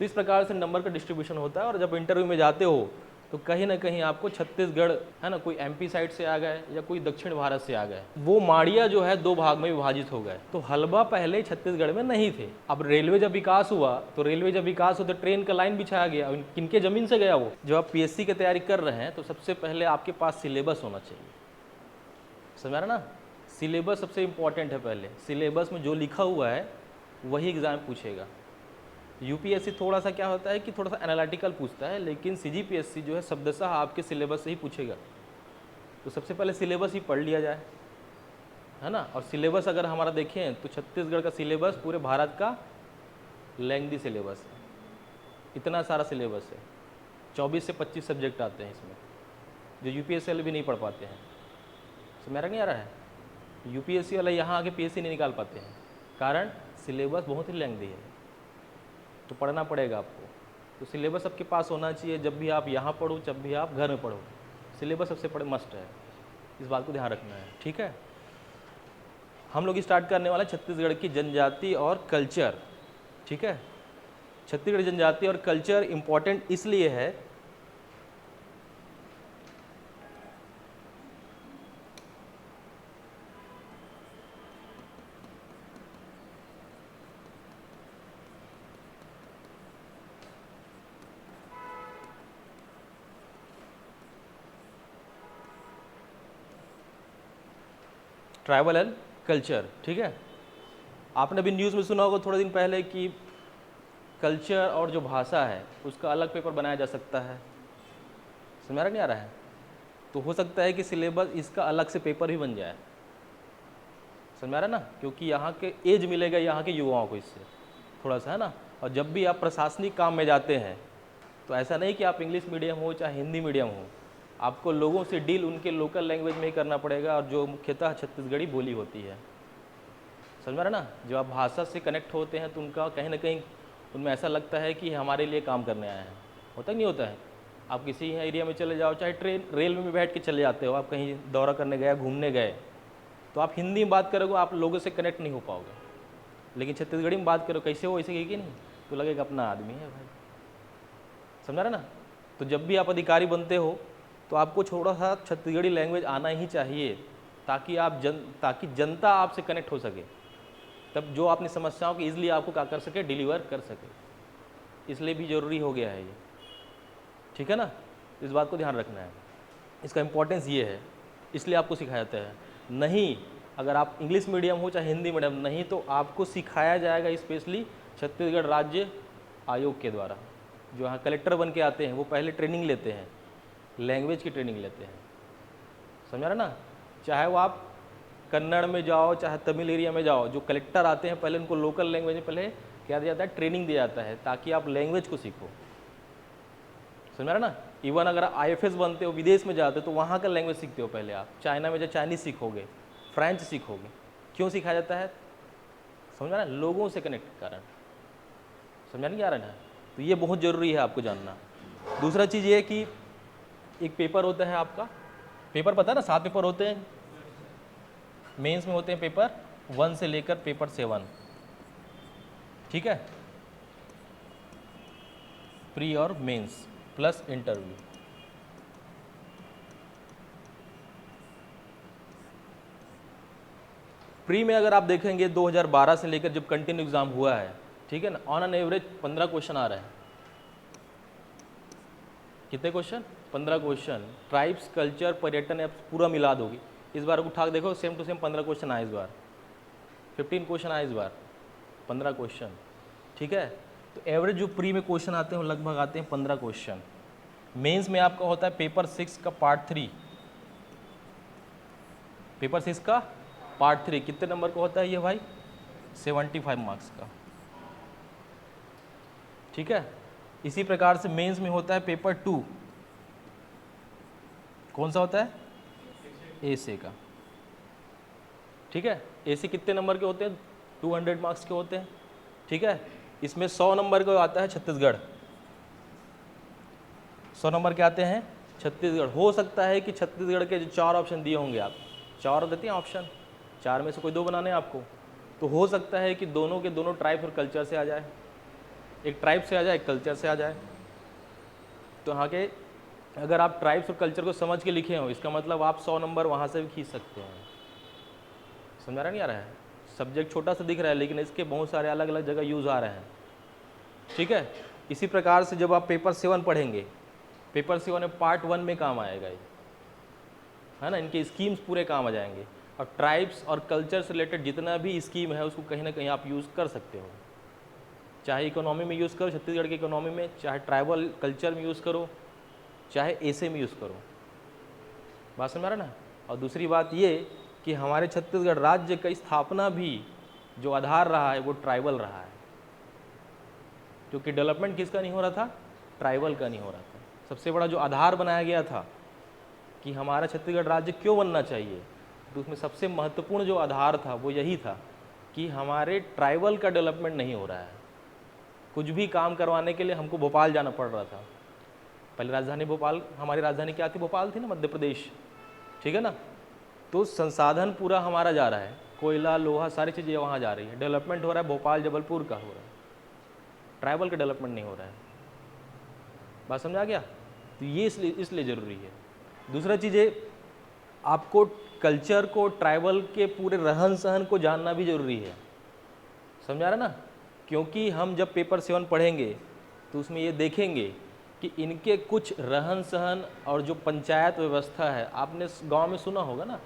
तो इस प्रकार से नंबर का डिस्ट्रीब्यूशन होता है। और जब इंटरव्यू में जाते हो तो कहीं ना कहीं आपको छत्तीसगढ़ है ना, कोई एमपी साइड से आ गए या कोई दक्षिण भारत से आ गए, वो माड़िया जो है 2 भाग में विभाजित हो गए। तो हलबा पहले छत्तीसगढ़ में नहीं थे। अब रेलवे जब विकास हुआ तो तो ट्रेन का लाइन बिछाया गया। किनके जमीन से गया वो? जब आप पीएससी की तैयारी कर रहे हैं तो सबसे पहले आपके पास सिलेबस होना चाहिए। समझ रहे ना? सिलेबस सबसे इंपॉर्टेंट है। पहले सिलेबस में जो लिखा हुआ है वही एग्जाम पूछेगा। यूपीएससी थोड़ा सा क्या होता है कि थोड़ा सा एनालिटिकल पूछता है, लेकिन सीजीपीएससी जो है शब्दशः आपके सिलेबस से ही पूछेगा। तो सबसे पहले सिलेबस ही पढ़ लिया जाए, है ना। और सिलेबस अगर हमारा देखें तो छत्तीसगढ़ का सिलेबस पूरे भारत का लेंथी सिलेबस है। इतना सारा सिलेबस है, 24 से 25 सब्जेक्ट आते हैं इसमें, जो यूपीएससी वाले भी नहीं पढ़ पाते हैं। समझ नहीं आ रहा है? यूपीएससी वाले यहाँ आके पीएससी नहीं निकाल पाते हैं, कारण सिलेबस बहुत ही लेंथी है, तो पढ़ना पड़ेगा आपको। तो सिलेबस आपके पास होना चाहिए। जब भी आप यहाँ पढ़ो, जब भी आप घर में पढ़ो, सिलेबस सबसे बड़े मस्ट है। इस बात को ध्यान रखना है, ठीक है। हम लोग स्टार्ट करने वाले छत्तीसगढ़ की जनजाति और कल्चर, ठीक है। छत्तीसगढ़ जनजाति और कल्चर इंपॉर्टेंट इसलिए है ट्राइबल एंड कल्चर, ठीक है। आपने भी न्यूज़ में सुना होगा थोड़े दिन पहले कि कल्चर और जो भाषा है उसका अलग पेपर बनाया जा सकता है। समझ नहीं आ रहा है? तो हो सकता है कि सिलेबस इसका अलग से पेपर भी बन जाए। समझ आ रहा है ना? क्योंकि यहाँ के एज मिलेगा यहाँ के युवाओं को इससे थोड़ा सा, है ना। और जब भी आप प्रशासनिक काम में जाते हैं तो ऐसा नहीं कि आप इंग्लिश मीडियम हो चाहे हिंदी मीडियम हो, आपको लोगों से डील उनके लोकल लैंग्वेज में ही करना पड़ेगा, और जो मुख्यतः छत्तीसगढ़ी बोली होती है। समझ में आ रहा है ना? जब आप भाषा से कनेक्ट होते हैं तो उनका कहीं ना कहीं उनमें ऐसा लगता है कि हमारे लिए काम करने आए हैं। होता नहीं होता है? आप किसी एरिया में चले जाओ, चाहे ट्रेन रेल में बैठ के चले जाते हो, आप कहीं दौरा करने गए, घूमने गए, तो आप हिंदी में बात करोगे, आप लोगों से कनेक्ट नहीं हो पाओगे। लेकिन छत्तीसगढ़ी में बात करो, कैसे हो, ऐसे कि नहीं, तो लगेगा अपना आदमी है भाई। समझा रहे ना? तो जब भी आप अधिकारी बनते हो तो आपको थोड़ा सा छत्तीसगढ़ी लैंग्वेज आना ही चाहिए, ताकि जनता आपसे कनेक्ट हो सके, तब जो अपनी समस्याओं की ईजिली आपको क्या कर सके, डिलीवर कर सके। इसलिए भी ज़रूरी हो गया है ये, ठीक है ना। इस बात को ध्यान रखना है, इसका इम्पोर्टेंस ये है, इसलिए आपको सिखाया जाता है। नहीं, अगर आप इंग्लिश मीडियम हो चाहे हिंदी मीडियम, नहीं तो आपको सिखाया जाएगा स्पेशली छत्तीसगढ़ राज्य आयोग के द्वारा। जो यहाँ कलेक्टर बन के आते हैं वो पहले ट्रेनिंग लेते हैं, लैंग्वेज की ट्रेनिंग लेते हैं। समझ रहे ना? चाहे वो आप कन्नड़ में जाओ चाहे तमिल एरिया में जाओ, जो कलेक्टर आते हैं पहले उनको लोकल लैंग्वेज में पहले क्या दिया जाता है, ट्रेनिंग दिया जाता है, ताकि आप लैंग्वेज को सीखो। समझ रहे ना? इवन अगर आईएफएस बनते हो, विदेश में जाते हो, तो वहाँ का लैंग्वेज सीखते हो पहले आप। चाइना में जो चाइनीज़ सीखोगे, फ्रेंच सीखोगे, क्यों सिखाया जाता है? समझ रहे ना? लोगों से कनेक्ट के कारण। समझ नहीं आ रहा है? तो ये बहुत ज़रूरी है आपको जानना। दूसरा चीज़ ये है कि एक पेपर होता है आपका, पेपर पता है ना, 7 पेपर होते हैं मेंस में, होते हैं पेपर 1 से लेकर पेपर 7, ठीक है, प्री और मेंस प्लस इंटरव्यू। प्री में अगर आप देखेंगे 2012 से लेकर जब कंटिन्यू एग्जाम हुआ है, ठीक है ना, ऑन एन एवरेज 15 क्वेश्चन आ रहे हैं। कितने क्वेश्चन? 15 क्वेश्चन। ट्राइब्स, कल्चर, पर्यटन पूरा मिला दोगी। इस बार उठा के देखो, सेम टू सेम 15 क्वेश्चन आए इस बार, 15 क्वेश्चन आए इस बार, 15 क्वेश्चन, ठीक है। तो एवरेज जो प्री में क्वेश्चन आते हैं वो लगभग आते हैं 15 क्वेश्चन। मेंस में आपका होता है पेपर 6 का पार्ट 3, पेपर 6 का पार्ट 3 कितने नंबर का होता है ये भाई? 75 मार्क्स का, ठीक है। इसी प्रकार से मेंस में होता है पेपर 2, कौन सा होता है? एसे का, ठीक है। एसे कितने नंबर के होते हैं? 200 मार्क्स के होते हैं, ठीक है। इसमें 100 नंबर का आता है छत्तीसगढ़, 100 नंबर के आते हैं छत्तीसगढ़। हो सकता है कि छत्तीसगढ़ के जो 4 ऑप्शन दिए होंगे, आप 4 देते हैं ऑप्शन, 4 में से कोई 2 बनाने हैं आपको, तो हो सकता है कि दोनों के दोनों ट्राइब्स और कल्चर से आ जाए। एक ट्राइब से आ जाए, एक कल्चर से आ जाए। तो यहाँ के अगर आप ट्राइब्स और कल्चर को समझ के लिखे हो, इसका मतलब आप 100 नंबर वहाँ से भी खींच सकते हैं। समझ रहा नहीं आ रहा है? सब्जेक्ट छोटा सा दिख रहा है लेकिन इसके बहुत सारे अलग अलग जगह यूज़ आ रहे हैं। ठीक है, इसी प्रकार से जब आप पेपर 7 पढ़ेंगे, पेपर 7 में पार्ट 1 में काम आएगा ये, है ना, इनके स्कीम्स पूरे काम आ जाएंगे। और ट्राइब्स और कल्चर से रिलेटेड जितना भी स्कीम है उसको कहीं ना कहीं आप यूज़ कर सकते हो, चाहे इकोनॉमी में यूज़ करो, छत्तीसगढ़ की इकोनॉमी में, चाहे ट्राइबल कल्चर में यूज़ करो, चाहे ऐसे में यूज़ करो। बात समझ आ रहा ना। और दूसरी बात ये कि हमारे छत्तीसगढ़ राज्य का स्थापना भी जो आधार रहा है वो ट्राइबल रहा है, क्योंकि डेवलपमेंट किसका नहीं हो रहा था? ट्राइबल का नहीं हो रहा था। सबसे बड़ा जो आधार बनाया गया था कि हमारा छत्तीसगढ़ राज्य क्यों बनना चाहिए, तो उसमें सबसे महत्वपूर्ण जो आधार था वो यही था कि हमारे ट्राइबल का डेवलपमेंट नहीं हो रहा है। कुछ भी काम करवाने के लिए हमको भोपाल जाना पड़ रहा था। पहले राजधानी भोपाल, हमारी राजधानी क्या थी? भोपाल थी ना, मध्य प्रदेश, ठीक है ना। तो संसाधन पूरा हमारा जा रहा है, कोयला, लोहा, सारी चीज़ें वहाँ जा रही है, डेवलपमेंट हो रहा है भोपाल जबलपुर का हो रहा है, ट्राइबल का डेवलपमेंट नहीं हो रहा है। बात समझ आ गया? तो ये इसलिए ज़रूरी है। दूसरा चीज़ें, आपको कल्चर को, ट्राइबल के पूरे रहन सहन को जानना भी ज़रूरी है। समझ आ रहा ना? क्योंकि हम जब पेपर 7 पढ़ेंगे तो उसमें ये देखेंगे कि इनके कुछ रहन सहन और जो पंचायत व्यवस्था है, आपने गांव में सुना होगा ना,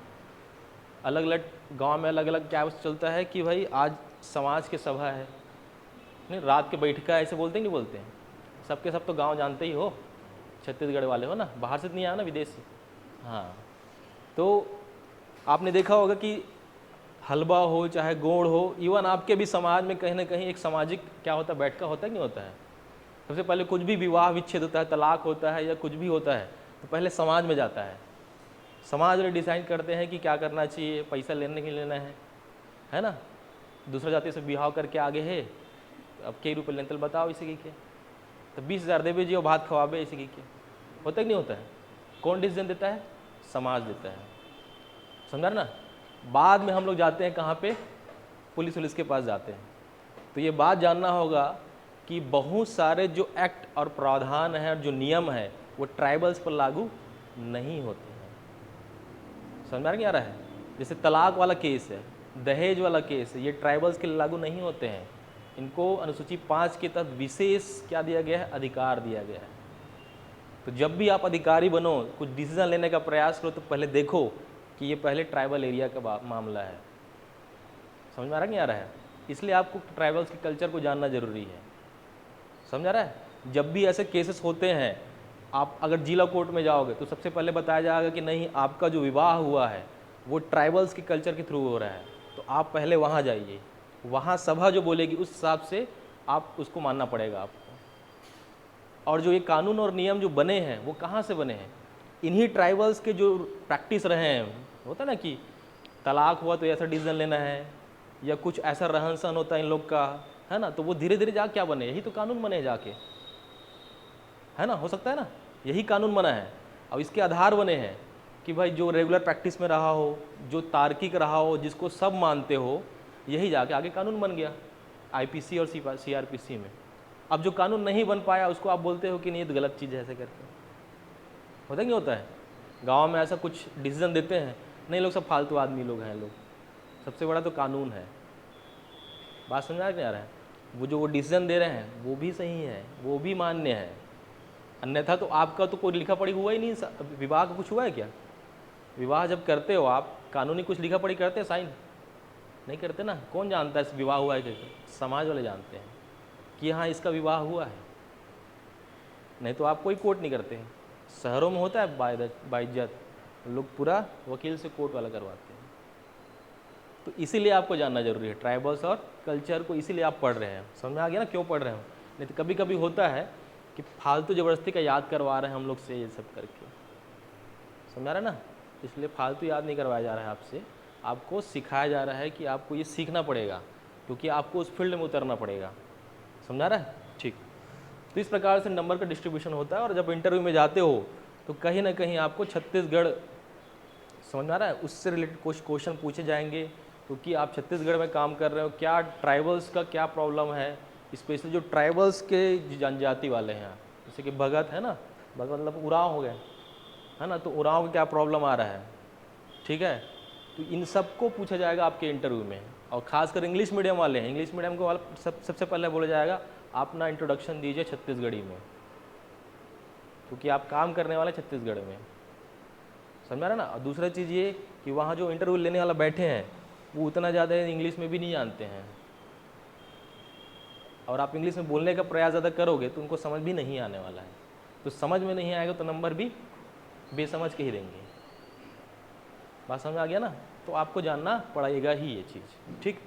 अलग अलग गांव में अलग अलग क्या चलता है कि भाई आज समाज की सभा है, नहीं रात के बैठका, ऐसे बोलते नहीं बोलते हैं? सबके सब तो गांव जानते ही हो, छत्तीसगढ़ वाले हो ना, बाहर से तो नहीं आया ना, विदेश से। हाँ, तो आपने देखा होगा कि हलवा हो चाहे गोड़ हो, इवन आपके भी समाज में कहीं ना कहीं एक सामाजिक क्या होता है, बैठका होता है कि नहीं होता है? सबसे पहले कुछ भी विवाह विच्छेद होता है, तलाक होता है या कुछ भी होता है तो पहले समाज में जाता है। समाज वाले डिसाइड करते हैं कि क्या करना चाहिए, पैसा लेने के लेना है ना। दूसरा जाति से विवाह करके आगे है, अब कई रुपये लेंतल बताओ इसी के, तो 20,000 देवे जी और भात खवाबे इसी के, होता है कि नहीं होता है? कौन डिसीजन देता है? समाज देता है। समझा ना? बाद में हम लोग जाते हैं कहाँ पे? पुलिस के पास जाते हैं। तो ये बात जानना होगा कि बहुत सारे जो एक्ट और प्रावधान है और जो नियम है वो ट्राइबल्स पर लागू नहीं होते हैं। समझ में आ रहा है? जैसे तलाक वाला केस है, दहेज वाला केस है, ये ट्राइबल्स के लिए लागू नहीं होते हैं। इनको अनुसूची 5 के तहत विशेष क्या दिया गया है? अधिकार दिया गया है। तो जब भी आप अधिकारी बनो, कुछ डिसीजन लेने का प्रयास करो, तो पहले देखो कि ये पहले ट्राइबल एरिया का मामला है। समझ में आ रहा नहीं आ रहा है? इसलिए आपको ट्राइबल्स के कल्चर को जानना जरूरी है। समझ आ रहा है? जब भी ऐसे केसेस होते हैं, आप अगर जिला कोर्ट में जाओगे तो सबसे पहले बताया जाएगा कि नहीं, आपका जो विवाह हुआ है वो ट्राइबल्स के कल्चर के थ्रू हो रहा है, तो आप पहले वहाँ जाइए, वहाँ सभा जो बोलेगी उस हिसाब से आप उसको मानना पड़ेगा आपको। और जो ये कानून और नियम जो बने हैं वो कहाँ से बने हैं? इन्हीं ट्राइबल्स के जो प्रैक्टिस रहे हैं। होता ना कि तलाक हुआ तो ऐसा डिसीजन लेना है, या कुछ ऐसा रहन सहन होता है इन लोग का, है ना, तो वो धीरे धीरे जा क्या बने, यही तो कानून बने जाके, है ना, हो सकता है ना, यही कानून बना है। अब इसके आधार बने हैं कि भाई जो रेगुलर प्रैक्टिस में रहा हो, जो तार्किक रहा हो, जिसको सब मानते हो, यही जाके आगे कानून बन गया आईपीसी और सीआरपीसी में। अब जो कानून नहीं बन पाया उसको आप बोलते हो कि नहीं ये तो गलत चीज़ है, ऐसे करके होता नहीं होता है? गाँव में ऐसा कुछ डिसीजन देते हैं, नहीं लोग सब फालतू आदमी लोग हैं लोग, सबसे बड़ा तो कानून है। बात समझ नहीं आ रहा है? वो डिसीजन दे रहे हैं वो भी सही है, वो भी मान्य है, अन्यथा तो आपका तो कोई लिखा पढ़ी हुआ ही नहीं। विवाह का कुछ हुआ है क्या? विवाह जब करते हो आप, कानूनी कुछ लिखा पढ़ी करते हैं? साइन नहीं करते ना। कौन जानता है विवाह हुआ है कैसे? समाज वाले जानते हैं कि हाँ इसका विवाह हुआ है, नहीं तो आप कोई कोर्ट नहीं करते हैं। शहरों में होता है बाइज्जत, लोग पूरा वकील से कोर्ट वाला करवाते हैं। तो इसीलिए आपको जानना जरूरी है ट्राइबल्स और कल्चर को, इसीलिए आप पढ़ रहे हैं। समझ में आ गया ना क्यों पढ़ रहे हो? नहीं तो कभी कभी होता है कि फालतू ज़बरदस्ती का याद करवा रहे हैं हम लोग से ये सब करके, समझ आ रहा है ना? इसलिए फालतू याद नहीं करवाया जा रहा है आपसे, आपको सिखाया जा रहा है कि आपको ये सीखना पड़ेगा, क्योंकि आपको उस फील्ड में उतरना पड़ेगा। समझा रहा है? ठीक। तो इस प्रकार से नंबर का डिस्ट्रीब्यूशन होता है, और जब इंटरव्यू में जाते हो तो कहीं ना कहीं आपको छत्तीसगढ़, समझ में आ रहा है, उससे रिलेटेड कुछ क्वेश्चन पूछे जाएंगे, क्योंकि आप छत्तीसगढ़ में काम कर रहे हो, क्या ट्राइबल्स का क्या प्रॉब्लम है, स्पेशली जो ट्राइबल्स के जनजाति वाले हैं, जैसे कि भगत है ना, भगत मतलब उरांव हो गए, है ना, तो उरांव को क्या प्रॉब्लम आ रहा है, ठीक है, तो इन सबको पूछा जाएगा आपके इंटरव्यू में। और खासकर इंग्लिश मीडियम वाले हैं, इंग्लिश मीडियम को सबसे पहले बोला जाएगा आप अपना इंट्रोडक्शन दीजिए छत्तीसगढ़ी में, क्योंकि आप काम करने वाले छत्तीसगढ़ में, समझ रहे ना। और दूसरा चीज़ ये कि वहाँ जो इंटरव्यू लेने वाला बैठे हैं वो उतना ज़्यादा इंग्लिश में भी नहीं जानते हैं, और आप इंग्लिश में बोलने का प्रयास ज़्यादा करोगे तो उनको समझ भी नहीं आने वाला है, तो समझ में नहीं आएगा तो नंबर भी बेसमझ के ही देंगे। बात समझ आ गया ना, तो आपको जानना पड़ेगा ही ये चीज़, ठीक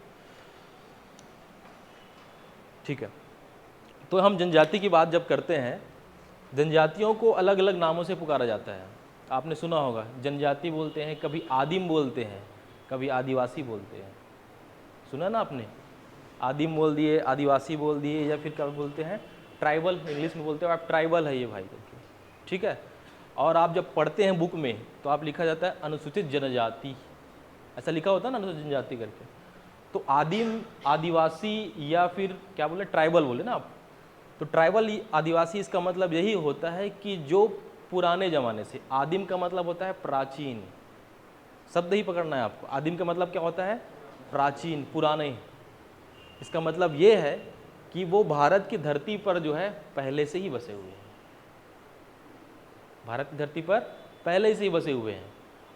है। तो हम जनजाति की बात जब करते हैं, जनजातियों को अलग अलग नामों से पुकारा जाता है। आपने सुना होगा जनजाति बोलते हैं, कभी आदिम बोलते हैं, कभी आदिवासी बोलते हैं, सुना ना आपने, आदिम बोल दिए, आदिवासी बोल दिए, या फिर क्या बोलते हैं ट्राइबल, इंग्लिश में बोलते हो आप ट्राइबल है ये भाई करके, ठीक है। और आप जब पढ़ते हैं बुक में तो आप लिखा जाता है अनुसूचित जनजाति, ऐसा लिखा होता है ना अनुसूचित जनजाति करके। तो आदिम, आदिवासी या फिर क्या बोले ट्राइबल बोले ना आप, तो ट्राइबल आदिवासी इसका मतलब यही होता है कि जो पुराने ज़माने से, आदिम का मतलब होता है प्राचीन, शब्द ही पकड़ना है आपको। आदिम का मतलब क्या होता है, प्राचीन, पुराने। इसका मतलब ये है कि वो भारत की धरती पर जो है पहले से ही बसे हुए हैं, भारत की धरती पर पहले से ही बसे हुए हैं,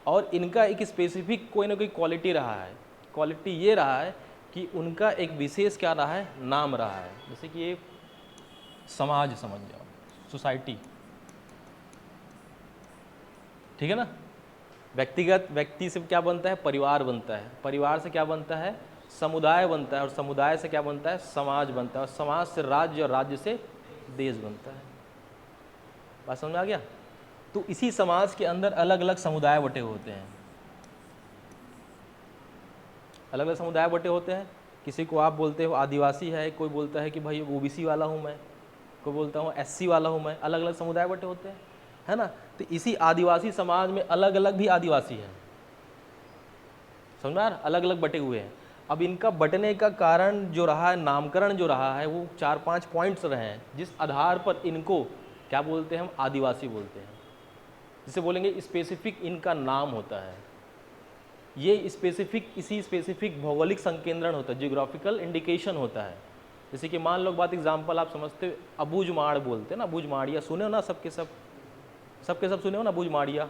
और इनका एक स्पेसिफिक कोई ना कोई क्वालिटी रहा है। क्वालिटी ये रहा है कि उनका एक विशेष क्या रहा है, नाम रहा है। जैसे कि ये समाज समझ जाओ, सोसाइटी, ठीक है ना। व्यक्तिगत, व्यक्ति से क्या बनता है, परिवार बनता है, परिवार से क्या बनता है, समुदाय बनता है, और समुदाय से क्या बनता है, समाज बनता है, और समाज से राज्य, और राज्य से देश बनता है। बात समझ में आ गया। तो इसी समाज के अंदर अलग अलग समुदाय बटे होते हैं, अलग अलग समुदाय बटे होते हैं। किसी को आप बोलते हो आदिवासी है, कोई बोलता है कि भाई ओबीसी वाला हूँ मैं, कोई बोलता हूँ एससी वाला हूँ मैं, अलग अलग समुदाय बटे होते हैं, है ना। तो इसी आदिवासी समाज में अलग अलग भी आदिवासी हैं, समझ में, अलग अलग बटे हुए हैं। अब इनका बटने का कारण जो रहा है, नामकरण जो रहा है, वो 4-5 पॉइंट्स रहे हैं, जिस आधार पर इनको क्या बोलते हैं, हम आदिवासी बोलते हैं। जिसे बोलेंगे स्पेसिफिक इनका नाम होता है, ये स्पेसिफिक, इसी स्पेसिफिक भौगोलिक संकेंद्रण होता है, जियोग्राफिकल इंडिकेशन होता है। जैसे कि मान लो बात, एग्जाम्पल आप समझते हो, अबूझमाड़ बोलते हैं ना, अबूझमाड़िया सुने हो ना, सबके सब सुने हो ना अबूझमाड़िया,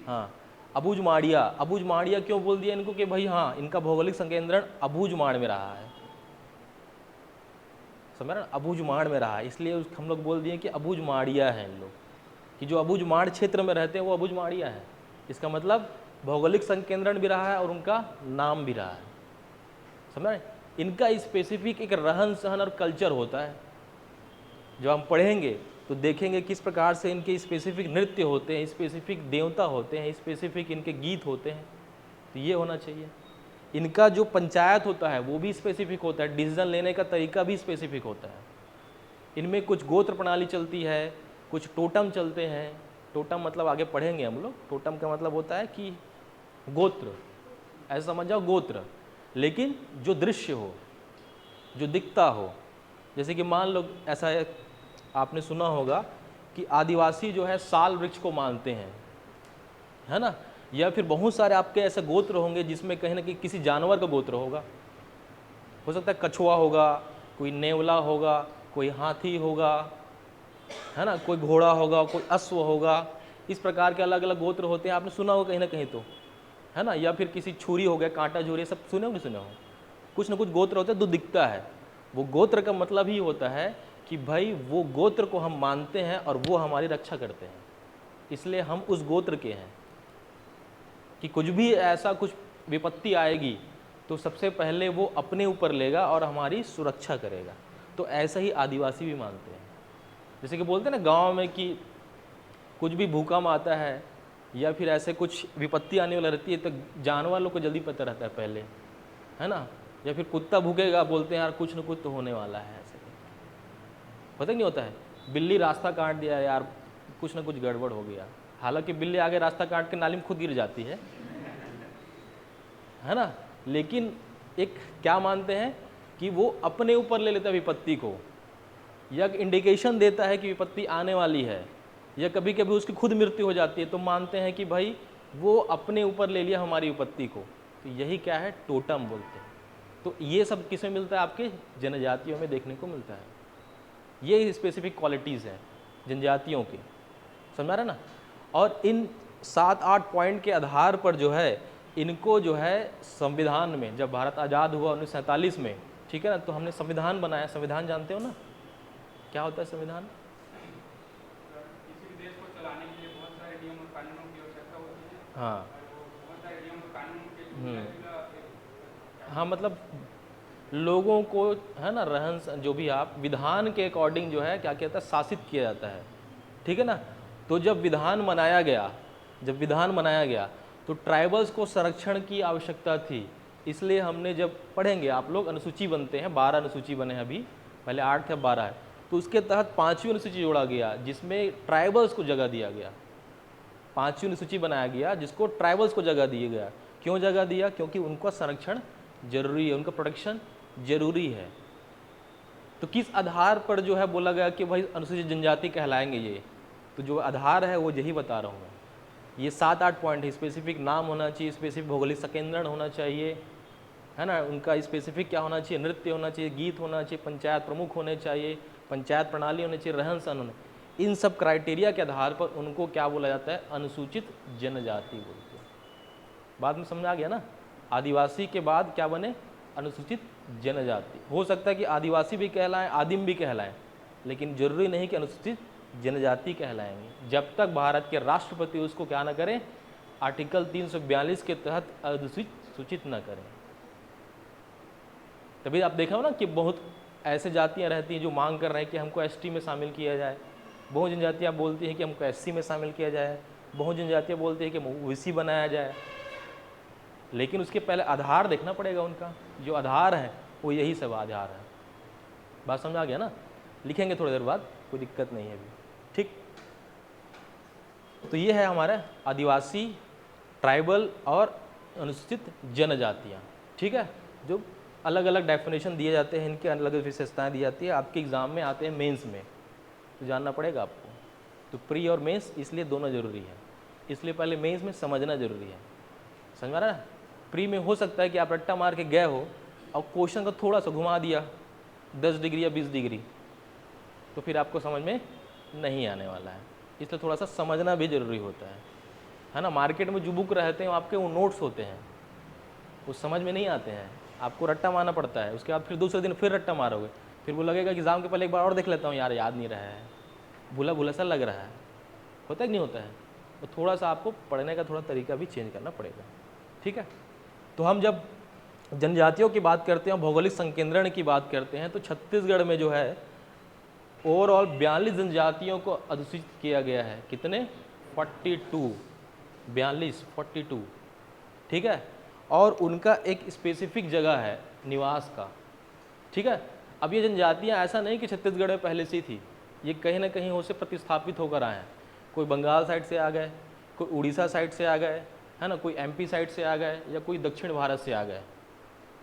हाँ अबूझमाड़िया। अबूझमाड़िया क्यों बोल दिया इनको कि भाई हाँ इनका भौगोलिक संकेंद्रण अबूझमाड़ में रहा है, समझ रहे ना, अबूझमाड़ में रहा है, इसलिए हम लोग बोल दिए कि अबूझमाड़िया हैं इन लोग, कि जो अबूझमाड़ क्षेत्र में रहते हैं वो अबूझमाड़िया हैं। इसका मतलब भौगोलिक संकेंद्रण भी रहा है और उनका नाम भी रहा है, समझ रहे। इनका स्पेसिफिक एक रहन सहन और कल्चर होता है, जो हम पढ़ेंगे तो देखेंगे किस प्रकार से इनके स्पेसिफिक नृत्य होते हैं, स्पेसिफिक देवता होते हैं, स्पेसिफिक इनके गीत होते हैं, तो ये होना चाहिए। इनका जो पंचायत होता है वो भी स्पेसिफिक होता है, डिसीजन लेने का तरीका भी स्पेसिफिक होता है। इनमें कुछ गोत्र प्रणाली चलती है, कुछ टोटम चलते हैं। टोटम मतलब आगे पढ़ेंगे हम लोग, टोटम का मतलब होता है कि गोत्र, ऐसा समझ जाओ गोत्र, लेकिन जो दृश्य हो, जो दिखता हो। जैसे कि मान लो ऐसा है, आपने सुना होगा कि आदिवासी जो है साल वृक्ष को मानते हैं, है ना, या फिर बहुत सारे आपके ऐसे गोत्र होंगे जिसमें कहीं ना कहीं किसी जानवर का गोत्र होगा, हो सकता है कछुआ होगा, कोई नेवला होगा, कोई हाथी होगा, है ना, कोई घोड़ा होगा, कोई अश्व होगा। इस प्रकार के अलग अलग गोत्र होते हैं, आपने सुना होगा कहीं ना कहीं तो, है ना। या फिर किसी छुरी हो गया, कांटा छुरी, सब सुने हो नहीं सुने हो, कुछ ना कुछ गोत्र होता है जो दिखता है। वो गोत्र का मतलब ही होता है कि भाई वो गोत्र को हम मानते हैं और वो हमारी रक्षा करते हैं, इसलिए हम उस गोत्र के हैं, कि कुछ भी ऐसा कुछ विपत्ति आएगी तो सबसे पहले वो अपने ऊपर लेगा और हमारी सुरक्षा करेगा। तो ऐसा ही आदिवासी भी मानते हैं। जैसे कि बोलते हैं ना गांव में कि कुछ भी भूकंप आता है या फिर ऐसे कुछ विपत्ति आने वाला रहती है तो जानवर लोग को जल्दी पता रहता है पहले, है ना। या फिर कुत्ता भूकेगा, बोलते हैं यार कुछ न कुछ तो होने वाला है, ऐसे पता नहीं होता है। बिल्ली रास्ता काट दिया, यार कुछ न कुछ गड़बड़ हो गया, हालांकि बिल्ली आगे रास्ता काट के नाली में खुद गिर जाती है ना। लेकिन एक क्या मानते हैं कि वो अपने ऊपर ले लेता है विपत्ति को, या इंडिकेशन देता है कि विपत्ति आने वाली है, या कभी कभी उसकी खुद मृत्यु हो जाती है, तो मानते हैं कि भाई वो अपने ऊपर ले लिया हमारी विपत्ति को। तो यही क्या है, टोटम बोलते हैं। तो ये सब किसमें मिलता है, आपके जनजातियों में देखने को मिलता है। ये स्पेसिफिक क्वालिटीज़ हैं जनजातियों की, समझ रहे ना। और इन 7-8 पॉइंट के आधार पर जो है इनको जो है संविधान में, जब भारत आज़ाद हुआ 1947 में, ठीक है ना, तो हमने संविधान बनाया। संविधान जानते हो ना, क्या होता है संविधान? किसी भी देश को चलाने के लिए बहुत सारे नियम और कानूनों की आवश्यकता होती है। हाँ और वो बहुत सारे नियम और कानूनों के हाँ, मतलब लोगों को, है ना, रहन जो भी आप विधान के अकॉर्डिंग जो है क्या कहता है, शासित किया जाता है, ठीक है ना। तो जब विधान बनाया गया, तो ट्राइबल्स को संरक्षण की आवश्यकता थी। इसलिए हमने, जब पढ़ेंगे आप लोग, अनुसूची बनते हैं, 12 अनुसूची बने हैं अभी, पहले 8 थे, अब 12 है। तो उसके तहत 5वीं अनुसूची जोड़ा गया जिसमें ट्राइबल्स को जगह दिया गया। 5वीं अनुसूची बनाया गया जिसको ट्राइबल्स को जगह दिया गया। क्यों जगह दिया? क्योंकि उनका संरक्षण जरूरी है, उनका प्रोटेक्शन जरूरी है। तो किस आधार पर जो है बोला गया कि भाई अनुसूचित जनजाति कहलाएंगे ये? तो जो आधार है वो यही बता रहा हूँ मैं। ये 7-8 पॉइंट है। स्पेसिफिक नाम होना चाहिए, स्पेसिफिक भौगोलिक संकेंद्रण होना चाहिए, है ना, उनका स्पेसिफिक क्या होना चाहिए, नृत्य होना चाहिए, गीत होना चाहिए, पंचायत प्रमुख होने चाहिए, पंचायत प्रणाली होनी चाहिए, रहन सहन होने। इन सब क्राइटेरिया के आधार पर उनको क्या बोला जाता है, अनुसूचित जनजाति बोलते हैं। बाद में समझ आ गया ना। आदिवासी के बाद क्या बने, अनुसूचित जनजाति। हो सकता है कि आदिवासी भी कहलाएं, आदिम भी कहलाएं, लेकिन जरूरी नहीं कि अनुसूचित जनजाति कहलाएंगे जब तक भारत के राष्ट्रपति उसको क्या ना करें, आर्टिकल 342 के तहत अधिसूचित न करें। तभी आप देखा हो ना कि बहुत ऐसे जातियां रहती हैं जो मांग कर रहे हैं कि हमको एसटी में शामिल किया जाए। बहुत जनजातियां बोलती हैं कि हमको एससी में शामिल किया जाए। बहुत जनजातियां बोलती हैं कि ओबीसी बनाया जाए। लेकिन उसके पहले आधार देखना पड़ेगा। उनका जो आधार है वो यही सब आधार है। बात समझ आ गया ना। लिखेंगे थोड़ी देर बाद, कोई दिक्कत नहीं है अभी, ठीक। तो ये है हमारा आदिवासी, ट्राइबल और अनुसूचित जनजातियाँ, ठीक है। जो अलग अलग डेफिनेशन दिए जाते हैं, इनके अलग अलग विशेषताएं दी जाती है। आपके एग्जाम में आते हैं मेंस में, तो जानना पड़ेगा आपको। तो प्री और मेंस इसलिए दोनों जरूरी है, इसलिए पहले मेंस में समझना जरूरी है। समझ में आ रहा है। प्री में हो सकता है कि आप रट्टा मार के गए हो और क्वेश्चन को थोड़ा सा घुमा दिया 10 डिग्री या 20 डिग्री, तो फिर आपको समझ में नहीं आने वाला है। इसलिए थोड़ा सा समझना भी ज़रूरी होता है ना। मार्केट में जो बुक रहते हैं आपके वो नोट्स होते हैं, वो समझ में नहीं आते हैं, आपको रट्टा मारना पड़ता है। उसके बाद फिर दूसरे दिन फिर रट्टा मारोगे, फिर वो लगेगा कि एग्ज़ाम के पहले एक बार और देख लेता हूँ, यार याद नहीं रहा है, भूला भूला सा लग रहा है। होता है कि नहीं होता है? तो थोड़ा सा आपको पढ़ने का थोड़ा तरीका भी चेंज करना पड़ेगा, ठीक है। तो हम जब जनजातियों की बात करते हैं, भौगोलिक संकेंद्रण की बात करते हैं, तो छत्तीसगढ़ में जो है ओवरऑल 42 जनजातियों को अधिसूचित किया गया है। कितने? 42, ठीक है। और उनका एक स्पेसिफिक जगह है निवास का, ठीक है। अब ये जनजातियाँ ऐसा नहीं कि छत्तीसगढ़ में पहले से ही थी, ये कहीं ना कहीं हो से प्रतिस्थापित होकर आए हैं। कोई बंगाल साइड से आ गए, कोई उड़ीसा साइड से आ गए, है ना, कोई एमपी साइड से आ गए, या कोई दक्षिण भारत से आ गए,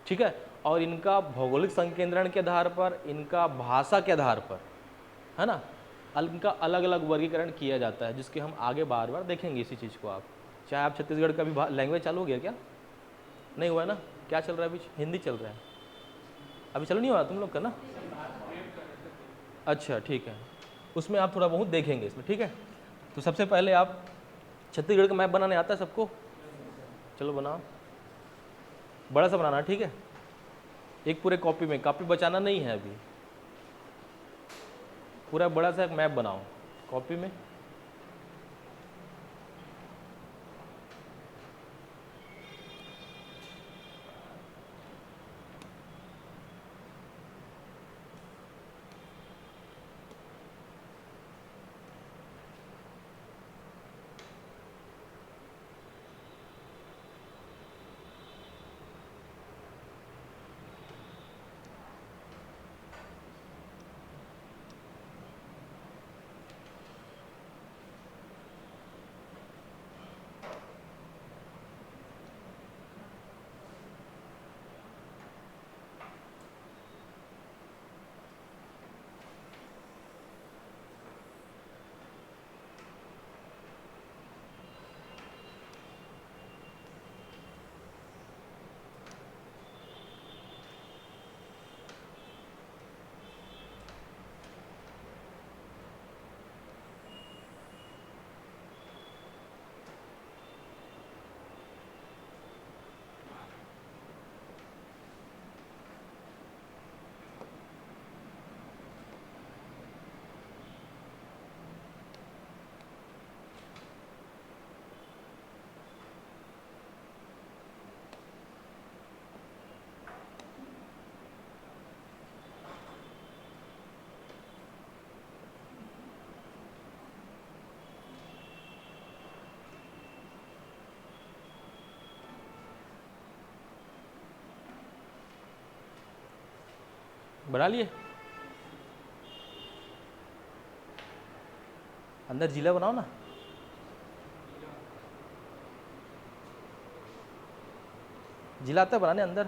ठीक है। और इनका भौगोलिक संकेंद्रण के आधार पर, इनका भाषा के आधार पर, है ना, इनका अलग अलग वर्गीकरण किया जाता है, जिसके हम आगे बार बार देखेंगे इसी चीज़ को। आप चाहे आप छत्तीसगढ़ का भी लैंग्वेज चालू हो गया क्या? नहीं हुआ ना? क्या चल रहा है अभी? हिंदी चल रहा है अभी, चालू नहीं हुआ तुम लोग का ना? अच्छा ठीक है, उसमें आप थोड़ा बहुत देखेंगे इसमें, ठीक है। तो सबसे पहले आप, छत्तीसगढ़ का मैप बनाने आता है सबको? चलो बनाओ, बड़ा सा बनाना, ठीक है। एक पूरे कॉपी में, कॉपी बचाना नहीं है अभी, पूरा बड़ा सा एक मैप बनाओ कॉपी में। बना लिए? अंदर जिला बनाओ ना। जिला आता है बनाने अंदर?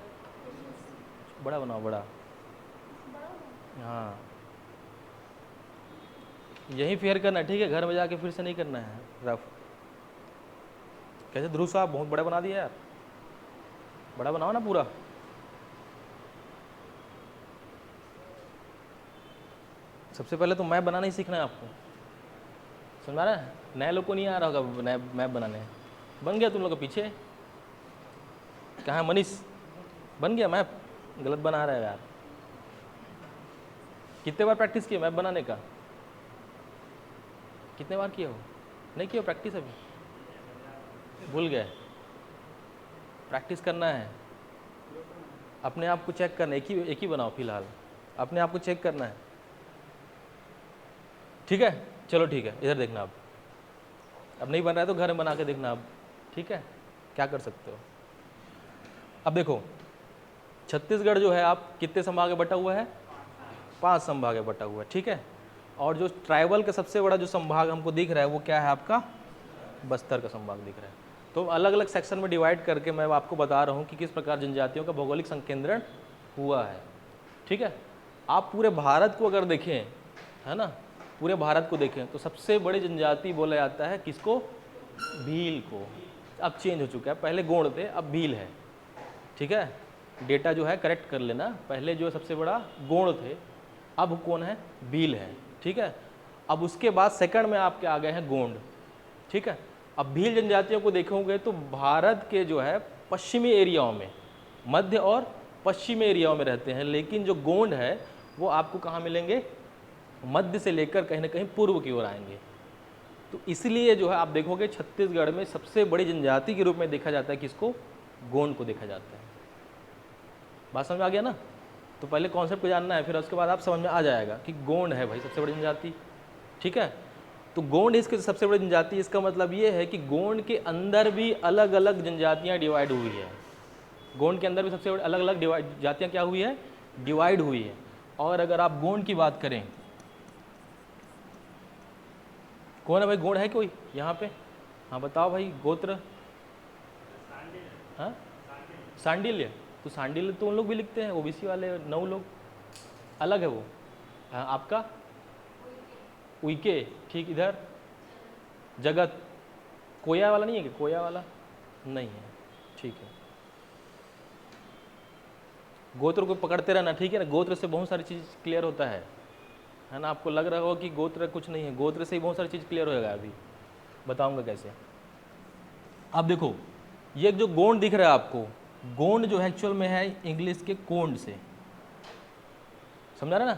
बड़ा बनाओ, बड़ा। हाँ, यही फेयर करना है, ठीक है? घर में जाके फिर से नहीं करना है रफ। कैसे ध्रुव साहब, बहुत बड़ा बना दिया यार। बड़ा बनाओ ना पूरा। सबसे पहले तो मैप बनाना ही सीखना है आपको, समझ आ रहा है? नए लोग को नहीं आ रहा होगा नए मैप बनाने। बन गया तुम लोग के पीछे? कहाँ है मनीष? बन गया मैप? गलत बना रहा है यार। कितने बार प्रैक्टिस किया मैप बनाने का? कितने बार किया हो? नहीं किया प्रैक्टिस अभी? भूल गए? प्रैक्टिस करना है, अपने आप को चेक करना है। एक ही बनाओ फिलहाल, अपने आप को चेक करना है, ठीक है? चलो ठीक है, इधर देखना। अब नहीं बन रहा है तो घर में बना के देखना अब, ठीक है? क्या कर सकते हो? अब देखो, छत्तीसगढ़ जो है आप कितने संभाग में बटा हुआ है? 5 संभाग में बटा हुआ है, ठीक है? और जो ट्राइबल का सबसे बड़ा जो संभाग हमको दिख रहा है वो क्या है आपका? बस्तर का संभाग दिख रहा है। तो अलग अलग सेक्शन में डिवाइड करके मैं आपको बता रहा हूँ कि किस प्रकार जनजातियों का भौगोलिक संकेंद्रण हुआ है, ठीक है? आप पूरे भारत को अगर देखें, है ना, पूरे भारत को देखें तो सबसे बड़ी जनजाति बोला जाता है किसको? भील को। अब चेंज हो चुका है, पहले गोंड थे, अब भील है, ठीक है? डेटा जो है करेक्ट कर लेना, पहले जो सबसे बड़ा गोंड थे, अब कौन है? भील है, ठीक है? अब उसके बाद सेकंड में आपके आ गए हैं गोंड, ठीक है? अब भील जनजातियों को देखोगे तो भारत के जो है पश्चिमी एरियाओं में, मध्य और पश्चिमी एरियाओं में रहते हैं, लेकिन जो गोंड है वो आपको कहाँ मिलेंगे? मध्य से लेकर कहीं ना कहीं पूर्व की ओर आएंगे। तो इसलिए जो है आप देखोगे छत्तीसगढ़ में सबसे बड़ी जनजाति के रूप में देखा जाता है किसको? गोंड को देखा जाता है। बात समझ में आ गया ना? तो पहले कॉन्सेप्ट को जानना है, फिर उसके बाद आप समझ में आ जाएगा कि गोंड है भाई सबसे बड़ी जनजाति, ठीक है? तो गोंड इसके सबसे बड़ी जनजाति, इसका मतलब ये है कि गोंड के अंदर भी अलग अलग जनजातियाँ डिवाइड हुई है। गोंड के अंदर भी सबसे बड़ी अलग अलग जातियाँ क्या हुई है? डिवाइड हुई है। और अगर आप गोंड की बात करें, कौन है भाई गोंड है कोई यहाँ पे? हाँ बताओ भाई, गोत्र? हाँ, सांडिल्य। तो सांडिल्य तो उन लोग भी लिखते हैं, ओबीसी वाले 9 लोग, अलग है वो। हाँ, आपका उइके, ठीक। इधर जगत, कोया वाला नहीं है क्या? कोया वाला नहीं है, ठीक है। गोत्र को पकड़ते रहना, ठीक है ना? गोत्र से बहुत सारी चीज़ क्लियर होता है ना? आपको लग रहा होगा कि गोत्र कुछ नहीं है, गोत्र से ही बहुत सारी चीज़ क्लियर होएगा। अभी बताऊंगा कैसे। अब देखो, ये जो गोंड दिख रहा है आपको, गोंड जो एक्चुअल में है इंग्लिश के कोंड से, समझा रहे ना?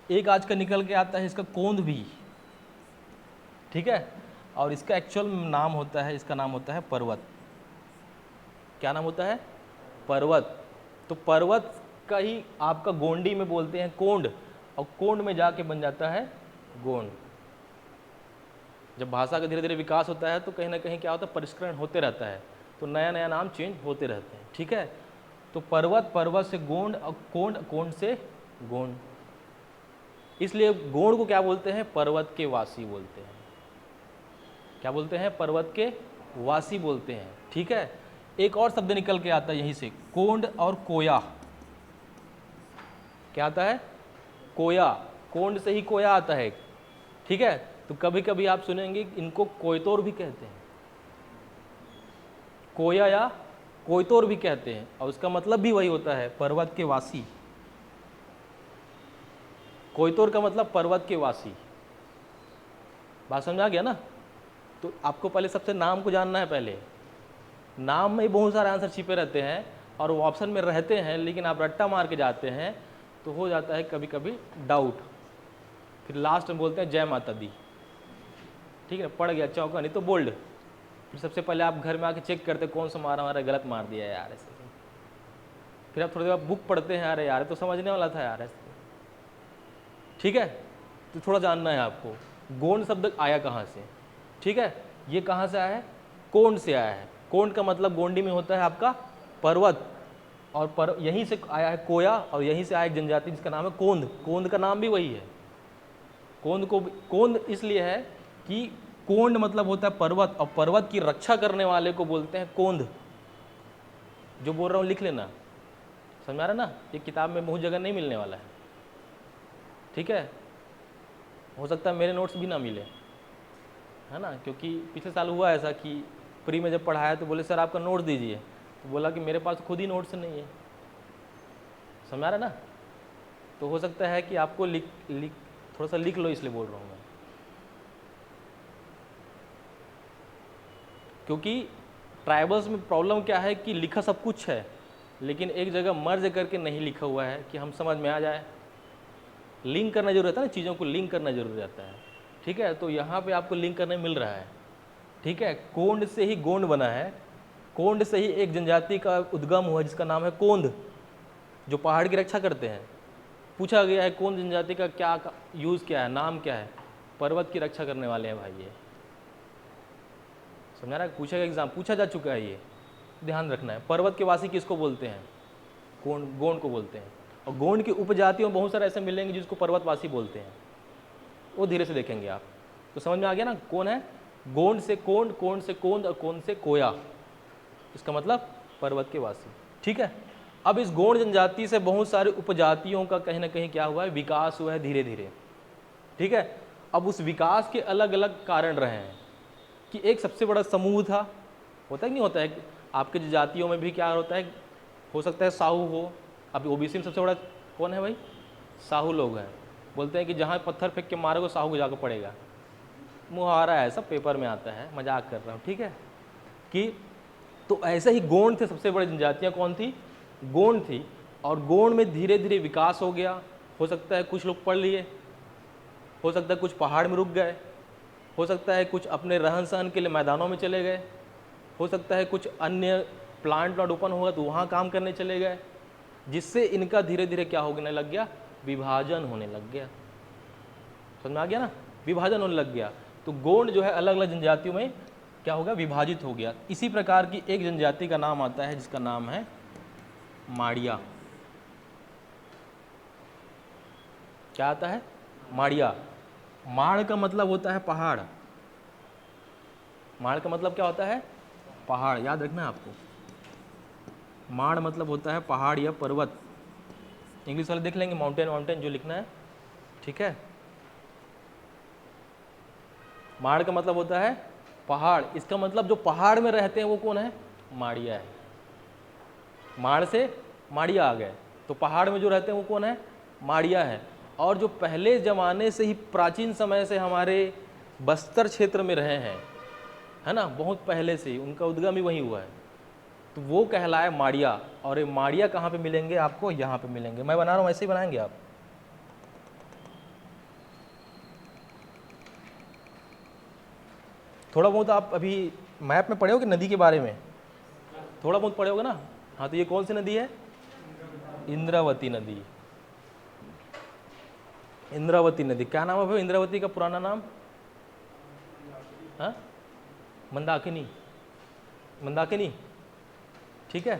एक आज का निकल के आता है इसका कोंद भी, ठीक है? और इसका एक्चुअल नाम होता है, इसका नाम होता है पर्वत। क्या नाम होता है? पर्वत। तो पर्वत का ही आपका गोंडी में बोलते हैं कोंड, और कोंड में जाके बन जाता है गोंड। जब भाषा का धीरे धीरे विकास होता है तो कहीं ना कहीं क्या होता है? परिष्करण होते रहता है, तो नया नया नाम चेंज होते रहते हैं, ठीक है? तो पर्वत, पर्वत से गोंड, और कोंड, कोंड से गोंड। इसलिए गोंड को क्या बोलते हैं? पर्वत के वासी बोलते हैं। क्या बोलते हैं? पर्वत के वासी बोलते हैं, ठीक है? एक और शब्द निकल के आता है यहीं से, कोंड और कोया। क्या आता है? कोया। कोंड से ही कोया आता है, ठीक है? तो कभी कभी आप सुनेंगे इनको कोयतोर भी कहते हैं, कोया या कोयतोर भी कहते हैं, और उसका मतलब भी वही होता है, पर्वत के वासी। कोयतोर का मतलब पर्वत के वासी। बात समझ आ गया ना? तो आपको पहले सबसे नाम को जानना है। पहले नाम में बहुत सारे आंसर छिपे रहते हैं और वो ऑप्शन में रहते हैं, लेकिन आप रट्टा मार के जाते हैं तो हो जाता है कभी कभी डाउट। फिर लास्ट में बोलते हैं जय माता दी, ठीक है? पड़ गया चौका, नहीं तो बोल्ड। फिर सबसे पहले आप घर में आके चेक करते कौन सा मारा, हमारा गलत मार दिया यार ऐसे। फिर आप थोड़ी देर बाद बुक पढ़ते हैं, अरे यार तो समझने वाला था यार ऐसे, ठीक है? तो थोड़ा जानना है आपको गोंड शब्द आया कहाँ से, ठीक है? ये कहाँ से आया है? कोंड से आया है। कोंड का मतलब गोंडी में होता है आपका पर्वत, और पर यहीं से आया है कोया, और यहीं से आया एक जनजाति जिसका नाम है कोंद। कोंद का नाम भी वही है। कोंद इसलिए है कि कोंड मतलब होता है पर्वत, और पर्वत की रक्षा करने वाले को बोलते हैं कोंद। जो बोल रहा हूँ लिख लेना, समझ आ रहा है ना? ये किताब में बहुत जगह नहीं मिलने वाला है, ठीक है? हो सकता है मेरे नोट्स भी ना मिले, है ना? क्योंकि पिछले साल हुआ ऐसा कि प्री में जब पढ़ाया तो बोले सर आपका नोट्स दीजिए, तो बोला कि मेरे पास खुद ही नोट्स नहीं है। समझ आ रहा है ना? तो हो सकता है कि आपको थोड़ा सा लिख लो, इसलिए बोल रहा हूँ मैं। क्योंकि ट्राइबल्स में प्रॉब्लम क्या है कि लिखा सब कुछ है, लेकिन एक जगह मर्ज करके नहीं लिखा हुआ है कि हम समझ में आ जाए। लिंक करना जरूर रहता है ना, चीज़ों को लिंक करना जरूर रहता है, ठीक है? तो यहाँ पे आपको लिंक करने मिल रहा है, ठीक है? कोंड से ही गोंड बना है, कोंड से ही एक जनजाति का उद्गम हुआ जिसका नाम है कोंद, जो पहाड़ की रक्षा करते हैं। पूछा गया है कोंद जनजाति का क्या यूज़ क्या है, नाम क्या है? पर्वत की रक्षा करने वाले हैं भाई ये। समझा रहा है? पूछेगा एग्जाम, पूछा जा चुका है, ये ध्यान रखना है। पर्वत के वासी किसको बोलते हैं? गोंड को बोलते हैं। और गोंड की उपजातियों बहुत सारे ऐसे मिलेंगे जिसको पर्वतवासी बोलते हैं, वो धीरे से देखेंगे आप। तो समझ में आ गया ना कौन है? गोंड से कोंड, कोंड से कोंद, और कोंद से कोया, इसका मतलब पर्वत के वासी, ठीक है? अब इस गोंड जनजाति से बहुत सारे उपजातियों का कहीं ना कहीं क्या हुआ है, विकास हुआ है धीरे धीरे, ठीक है? अब उस विकास के अलग अलग कारण रहे हैं कि एक सबसे बड़ा समूह था, होता है कि नहीं होता है? आपके जातियों में भी क्या होता है, हो सकता है साहू हो। अभी ओबीसी में सबसे बड़ा कौन है भाई? साहू लोग हैं। बोलते हैं कि जहाँ पत्थर फेंक के मारोगे साहू को जाकर पड़ेगा। मुहावरा है, सब पेपर में आता है, मजाक कर रहा हूँ, ठीक है? कि तो ऐसे ही गोंड थे, सबसे बड़ी जनजातियाँ कौन थी? गोंड थी। और गोंड में धीरे धीरे विकास हो गया। हो सकता है कुछ लोग पढ़ लिए, हो सकता है कुछ पहाड़ में रुक गए, हो सकता है कुछ अपने रहन सहन के लिए मैदानों में चले गए, हो सकता है कुछ अन्य प्लांट प्लांट ओपन होगा तो वहाँ काम करने चले गए, जिससे इनका धीरे धीरे क्या होने लग गया? विभाजन होने लग गया। समझ में आ गया ना? विभाजन होने लग गया। तो गोंड जो है अलग अलग जनजातियों में क्या होगा? विभाजित हो गया। इसी प्रकार की एक जनजाति का नाम आता है जिसका नाम है माड़िया। क्या आता है? माड़िया। माड़ का मतलब होता है पहाड़। माड़ का मतलब क्या होता है? पहाड़। याद रखना है आपको, माड़ मतलब होता है पहाड़ या पर्वत। इंग्लिश वाले देख लेंगे माउंटेन, माउंटेन जो लिखना है, ठीक है? माड़ का मतलब होता है पहाड़। इसका मतलब जो पहाड़ में रहते हैं वो कौन है? माड़िया है। माड़ से माड़िया आ गए, तो पहाड़ में जो रहते हैं वो कौन है? माड़िया है। और जो पहले ज़माने से ही, प्राचीन समय से हमारे बस्तर क्षेत्र में रहे हैं, है ना, बहुत पहले से ही उनका उद्गम ही वहीं हुआ है, तो वो कहलाए माड़िया। और ये माड़िया कहाँ पे मिलेंगे आपको? यहाँ पे मिलेंगे। मैं बना रहा हूँ, ऐसे ही बनाएंगे आप। थोड़ा बहुत आप अभी मैप में पढ़े हो कि नदी के बारे में? थोड़ा बहुत पढ़े होगे ना? हाँ, तो ये कौन सी नदी है? इंद्रावती नदी। इंद्रावती नदी। क्या नाम है भाई इंद्रावती का पुराना नाम? हाँ, मंदाकिनी। मंदाकिनी, ठीक है?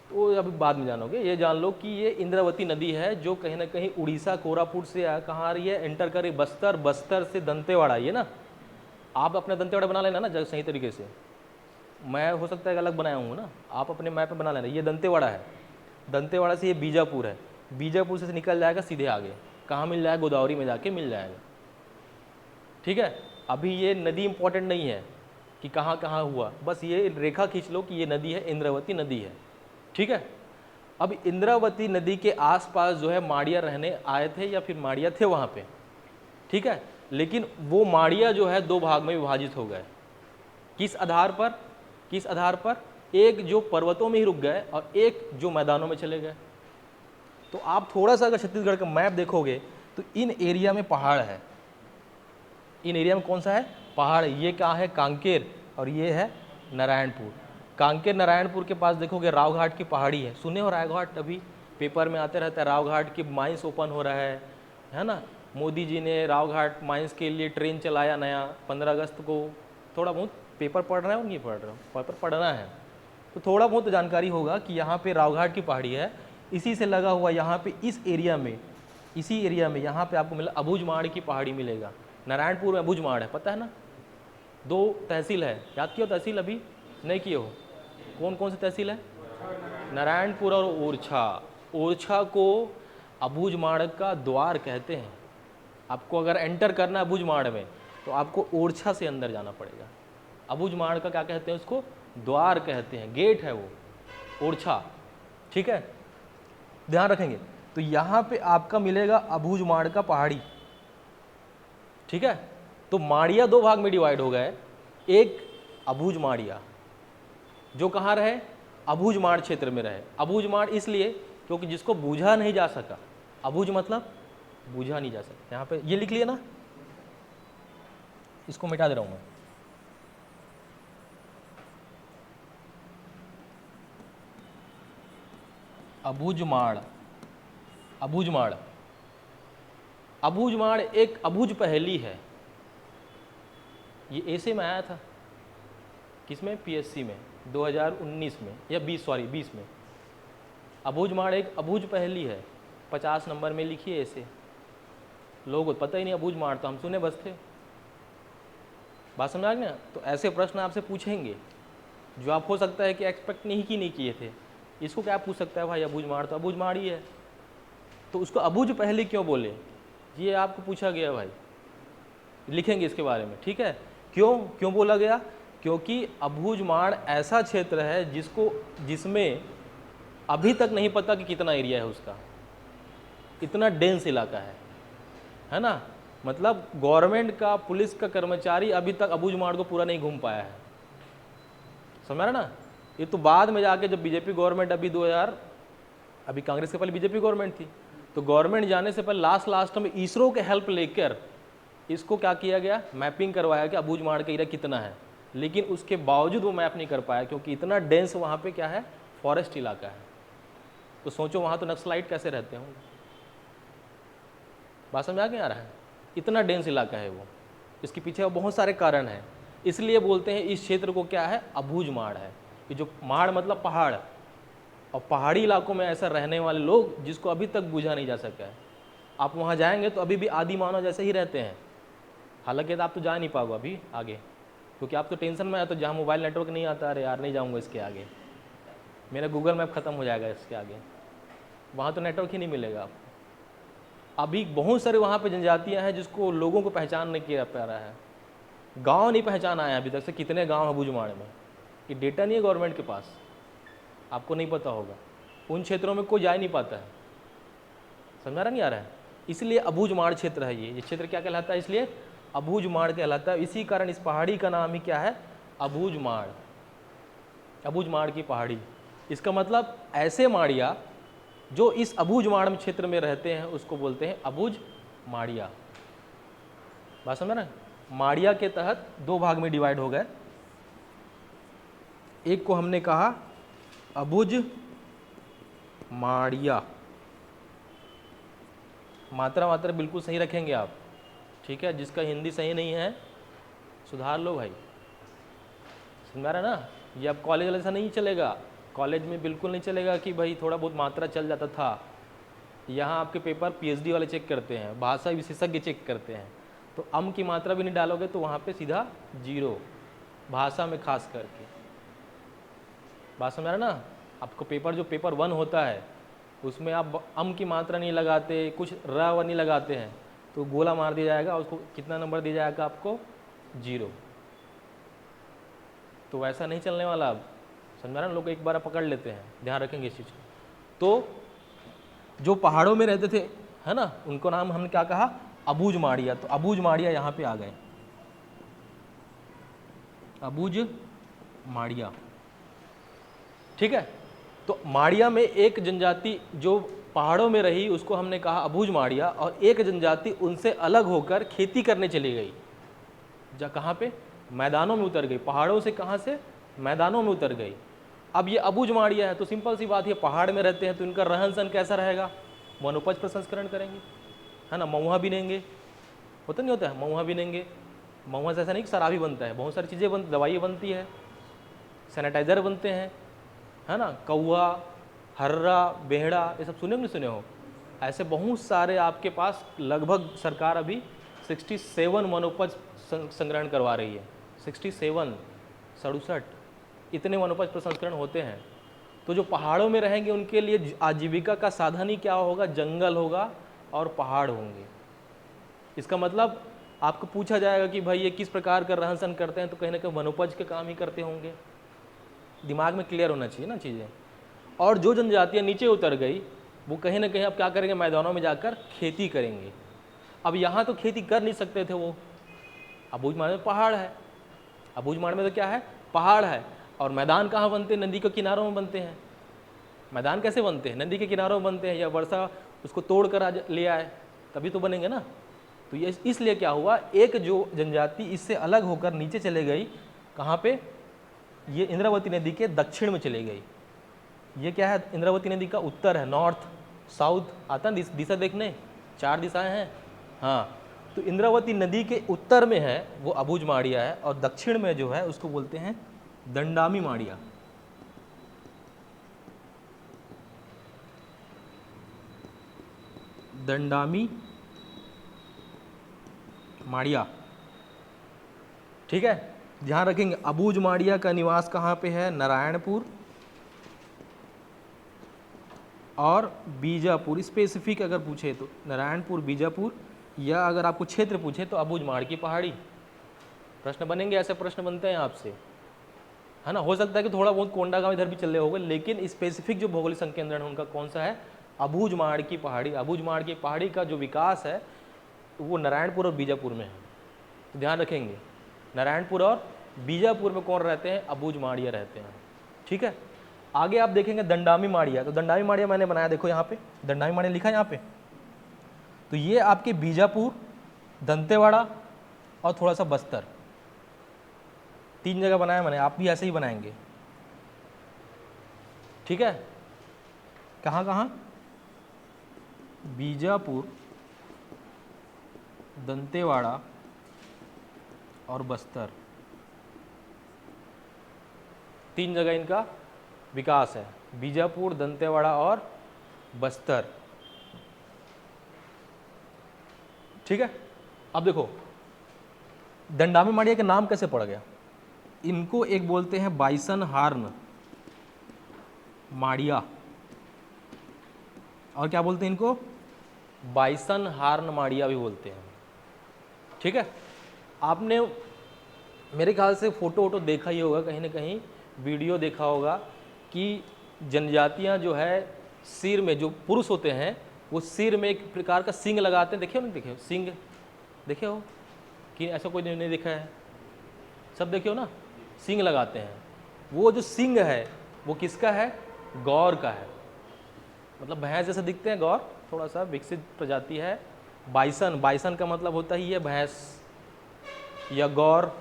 तो अभी बाद में जानोगे। ये जान लो कि ये इंद्रावती नदी है जो कहीं ना कहीं उड़ीसा, कोरापुट से कहाँ आ रही है? एंटर कर रही बस्तर, बस्तर से दंतेवाड़ा। ये ना, आप अपने दंतेवाड़ा बना लेना ना सही तरीके से। मैं हो सकता है अलग बनाया हूँ ना, आप अपने मैप में बना लेना। ये दंतेवाड़ा है, दंतेवाड़ा से ये बीजापुर है, बीजापुर से निकल जाएगा सीधे आगे। कहाँ मिल जाएगा? गोदावरी में जाके मिल जाएगा, ठीक है? अभी ये नदी इंपॉर्टेंट नहीं है कि कहाँ कहाँ हुआ, बस ये रेखा खींच लो कि ये नदी है, इंद्रावती नदी है, ठीक है? अब इंद्रावती नदी के आसपास जो है माड़िया रहने आए थे या फिर माड़िया थे वहाँ पे, ठीक है? लेकिन वो माड़िया जो है दो भाग में विभाजित हो गए। किस आधार पर? किस आधार पर? एक जो पर्वतों में ही रुक गए और एक जो मैदानों में चले गए। तो आप थोड़ा सा अगर छत्तीसगढ़ का मैप देखोगे तो इन एरिया में पहाड़ है। इन एरिया में कौन सा है? पहाड़। ये क्या है? कांकेर, और ये है नारायणपुर। कांकेर नारायणपुर के पास देखोगे राव घाट की पहाड़ी है। सुने हो राव घाट? अभी पेपर में आते रहता है, राव घाट की माइंस ओपन हो रहा है ना? मोदी जी ने राव घाट माइंस के लिए ट्रेन चलाया नया 15 अगस्त को। थोड़ा बहुत पेपर पढ़ रहे हो? नहीं पढ़ रहे हो? पेपर पढ़ना है, तो थोड़ा बहुत जानकारी होगा कि यहाँ पे रावघाट की पहाड़ी है, इसी से लगा हुआ यहाँ पे इस एरिया में, इसी एरिया में यहाँ पे आपको मिला अबूझमाड़ की पहाड़ी मिलेगा। नारायणपुर में अबूझमाड़ है, पता है ना, 2 तहसील है, याद किया तहसील अभी नहीं किए हो, कौन कौन सी तहसील है? नारायणपुर और ओरछा। ओरछा को अबूझमाड़ का द्वार कहते हैं। आपको अगर एंटर करना है अबूझमाड़ में तो आपको ओरछा से अंदर जाना पड़ेगा। अबूझमाड़ का क्या कहते हैं? उसको द्वार कहते हैं, गेट है वो, ओरछा। ठीक है, ध्यान रखेंगे। तो यहाँ पे आपका मिलेगा अबूझमाड़ का पहाड़ी। ठीक है, तो माड़िया 2 भाग में डिवाइड हो गए। एक अबूझमाड़िया जो कहाँ रहे? अबूझमाड़ क्षेत्र में रहे। अबूझमाड़ इसलिए क्योंकि जिसको बूझा नहीं जा सका, अबूझ मतलब बूझा नहीं जा सकता। यहाँ पे ये लिख लिया ना, इसको मिटा दे रहा हूँ मैं। अबूझमाड़, अबूझमाड़, अबूझमाड़ एक अबूझ पहेली है। ये ऐसे में आया था, किसमें? पीएससी में 2019 में या 20 में। अबूझमाड़ एक अबूझ पहेली है, 50 नंबर में लिखी है ऐसे। लोगों को पता ही नहीं अबूझमाड़, तो हम सुने बस थे। बात समझ आ गई ना? तो ऐसे प्रश्न आपसे पूछेंगे जो आप हो सकता है कि एक्सपेक्ट नहीं किए थे। इसको क्या पूछ सकता है भाई? अबूझमाड़ तो अबूझमाड़ ही है, तो उसको अबूझ पहेली क्यों बोले, ये आपको पूछा गया भाई। लिखेंगे इसके बारे में, ठीक है? क्यों बोला गया? क्योंकि अबूझमाड़ ऐसा क्षेत्र है जिसमें अभी तक नहीं पता कि कितना एरिया है उसका, इतना डेंस इलाका है ना। मतलब गवर्नमेंट का, पुलिस का कर्मचारी अभी तक अबूझमाड़ को पूरा नहीं घूम पाया है, समझ रहा ना। ये तो बाद में जाके जब बीजेपी गवर्नमेंट अभी कांग्रेस के पहले बीजेपी गवर्नमेंट थी, तो गवर्नमेंट जाने से पहले लास्ट में इसरो के हेल्प लेकर इसको क्या किया गया? मैपिंग करवाया कि अबूझमाड़ का एरिया कितना है। लेकिन उसके बावजूद वो मैप नहीं कर पाया क्योंकि इतना डेंस वहाँ पे क्या है? फॉरेस्ट इलाका है। तो सोचो वहाँ तो नक्सलाइट कैसे रहते होंगे। बात समझ आ गई आ रहा है? इतना डेंस इलाका है वो। इसके पीछे बहुत सारे कारण हैं, इसलिए बोलते हैं इस क्षेत्र को क्या है? अबूझमाड़ है। ये जो माड़ मतलब पहाड़, और पहाड़ी इलाकों में ऐसा रहने वाले लोग जिसको अभी तक बूझा नहीं जा सका है। आप वहाँ जाएंगे तो अभी भी आदि मानव जैसे ही रहते हैं। हालांकि आप तो जा नहीं पाओगे अभी आगे, क्योंकि आप तो टेंशन में है। तो जहाँ मोबाइल नेटवर्क नहीं आता, अरे यार नहीं जाऊँगा इसके आगे, मेरा गूगल मैप ख़त्म हो जाएगा इसके आगे, वहाँ तो नेटवर्क ही नहीं मिलेगा आपको। अभी बहुत सारे वहाँ पे जनजातियाँ हैं जिसको लोगों को पहचान नहीं किया पा रहा है। गांव नहीं पहचान आया अभी तक से, कितने गांव हैं अबूझमाड़ में, ये डेटा नहीं है गवर्नमेंट के पास, आपको नहीं पता होगा। उन क्षेत्रों में कोई जा ही नहीं पाता है, समझा रहा नहीं आ रहा है? इसलिए अबूझमाड़ क्षेत्र है ये क्षेत्र क्या कहलाता है? इसलिए अबूझमाड़ कहलाता है। इसी कारण इस पहाड़ी का नाम ही क्या है? अबूझमाड़, अबूझमाड़ की पहाड़ी। इसका मतलब ऐसे माड़िया जो इस अबूझमाड़ क्षेत्र में रहते हैं उसको बोलते हैं अबूझमाड़िया। बात समझ रहे हैं? माड़िया के तहत 2 भाग में डिवाइड हो गए। एक को हमने कहा अबूझमाड़िया, मात्रा बिल्कुल सही रखेंगे आप, ठीक है? जिसका हिंदी सही नहीं है सुधार लो भाई, समझ रहा है ना? ये अब कॉलेज वाले ऐसा नहीं चलेगा, कॉलेज में बिल्कुल नहीं चलेगा कि भाई थोड़ा बहुत मात्रा चल जाता था। यहाँ आपके पेपर पीएचडी वाले चेक करते हैं, भाषा विशेषज्ञ चेक करते हैं, तो अम की मात्रा भी नहीं डालोगे तो वहाँ पे सीधा 0, भाषा में खास करके। बात समझ रहे ना? आपको पेपर 1 होता है उसमें आप अम की मात्रा नहीं लगाते, कुछ र व नहीं लगाते हैं तो गोला मार दिया जाएगा, उसको कितना नंबर दिया जाएगा आपको? 0। तो वैसा नहीं चलने वाला अब, समझ रहे ना? लोग एक बार पकड़ लेते हैं, ध्यान रखेंगे इस चीज़ को। तो जो पहाड़ों में रहते थे, है ना, उनको नाम हमने क्या कहा? अबूझमाड़िया। तो अबूझमाड़िया यहाँ पे आ गए, अबूझमाड़िया, ठीक है? तो माड़िया में एक जनजाति जो पहाड़ों में रही उसको हमने कहा अबूझमाड़िया, और एक जनजाति उनसे अलग होकर खेती करने चली गई। कहाँ पे? मैदानों में उतर गई। पहाड़ों से कहाँ से? मैदानों में उतर गई। अब ये अबूझमाड़िया है तो सिंपल सी बात है, पहाड़ में रहते हैं तो इनका रहन सहन कैसा रहेगा? वनोपज प्रसंस्करण करेंगे, है ना? महुआ बिनेंगे, होता नहीं होता है? महुआ बिनेंगे। महुआ से ऐसा नहीं कि शराब ही बनता है, बहुत सारी चीज़ें दवाई बनती है, सैनिटाइज़र बनते हैं, है ना, कौआ, हर्रा, बेहड़ा, ये सब सुने हो नहीं सुने हो? ऐसे बहुत सारे आपके पास, लगभग सरकार अभी 67 वनोपज संग्रहण करवा रही है। 67, 67 इतने वनोपज प्रसंस्करण होते हैं। तो जो पहाड़ों में रहेंगे उनके लिए आजीविका का साधन ही क्या होगा? जंगल होगा और पहाड़ होंगे। इसका मतलब आपको पूछा जाएगा कि भाई ये किस प्रकार का रहन सहन करते हैं, तो कहीं ना कहीं वनोपज के काम ही करते होंगे। दिमाग में क्लियर होना चाहिए ना चीज़ें। और जो जनजातियाँ नीचे उतर गई वो कहीं ना कहीं अब क्या करेंगे? मैदानों में जाकर खेती करेंगे। अब यहाँ तो खेती कर नहीं सकते थे वो, अबूझमाड़ में पहाड़ है, अबूझमाड़ में तो क्या है? पहाड़ है। और मैदान कहाँ बनते हैं? नदी के किनारों में बनते हैं। मैदान कैसे बनते हैं? नदी के किनारों में बनते हैं, या वर्षा उसको तोड़ कर ले आए तभी तो बनेंगे ना। तो ये इसलिए क्या हुआ, एक जो जनजाति इससे अलग होकर नीचे चले गई, कहाँ पे? ये इंद्रावती नदी के दक्षिण में चली गई। ये क्या है? इंद्रावती नदी का उत्तर है, नॉर्थ साउथ आता है दिशा देखने, 4 दिशाएं हैं। हाँ, तो इंद्रावती नदी के उत्तर में है वो अबूझमाड़िया है, और दक्षिण में जो है उसको बोलते हैं दंडामी माड़िया। दंडामी माड़िया, ठीक है। ध्यान रखेंगे अबूझमाड़िया का निवास कहाँ पे है? नारायणपुर और बीजापुर। स्पेसिफिक अगर पूछे तो नारायणपुर, बीजापुर, या अगर आपको क्षेत्र पूछे तो अबूझमाड़ की पहाड़ी। प्रश्न बनेंगे, ऐसे प्रश्न बनते हैं आपसे, है ना। हो सकता है कि थोड़ा बहुत कोंडागांव इधर भी चल रहे होंगे, लेकिन स्पेसिफिक जो भौगोलिक संकेंद्रण है उनका कौन सा है? अबूझमाड़ की पहाड़ी। अबूझमाड़ की पहाड़ी का जो विकास है वो नारायणपुर और बीजापुर में है। तो ध्यान रखेंगे, नारायणपुर और बीजापुर में कौन रहते हैं? अबूझमाड़िया रहते हैं, ठीक है। आगे आप देखेंगे दंडामी माड़िया। तो दंडामी माड़िया मैंने बनाया, देखो यहाँ पे दंडामी माड़िया लिखा है यहाँ पे। तो ये आपके बीजापुर, दंतेवाड़ा और थोड़ा सा बस्तर, 3 जगह बनाया मैंने। आप भी ऐसे ही बनाएंगे, ठीक है। कहाँ कहाँ? बीजापुर, दंतेवाड़ा और बस्तर, 3 जगह इनका विकास है। बीजापुर, दंतेवाड़ा और बस्तर, ठीक है। अब देखो दंडामी माड़िया का नाम कैसे पड़ गया? इनको एक बोलते हैं बाइसन हार्न माड़िया, और क्या बोलते हैं इनको? बाइसन हार्न माड़िया भी बोलते हैं, ठीक है। आपने मेरे ख्याल से फोटो वोटो देखा ही होगा, कहीं ना कहीं वीडियो देखा होगा कि जनजातियां जो है सिर में, जो पुरुष होते हैं वो सिर में एक प्रकार का सिंग लगाते हैं। देखे हो नहीं देखे हो? सिंग देखे हो कि ऐसा कोई नहीं देखा है? सब देखे हो ना, सिंग लगाते हैं। वो जो सिंग है वो किसका है? गौर का है। मतलब भैंस जैसे दिखते हैं गौर, थोड़ा सा विकसित प्रजाति है। बाइसन, बाइसन का मतलब होता ही है भैंस या गौर,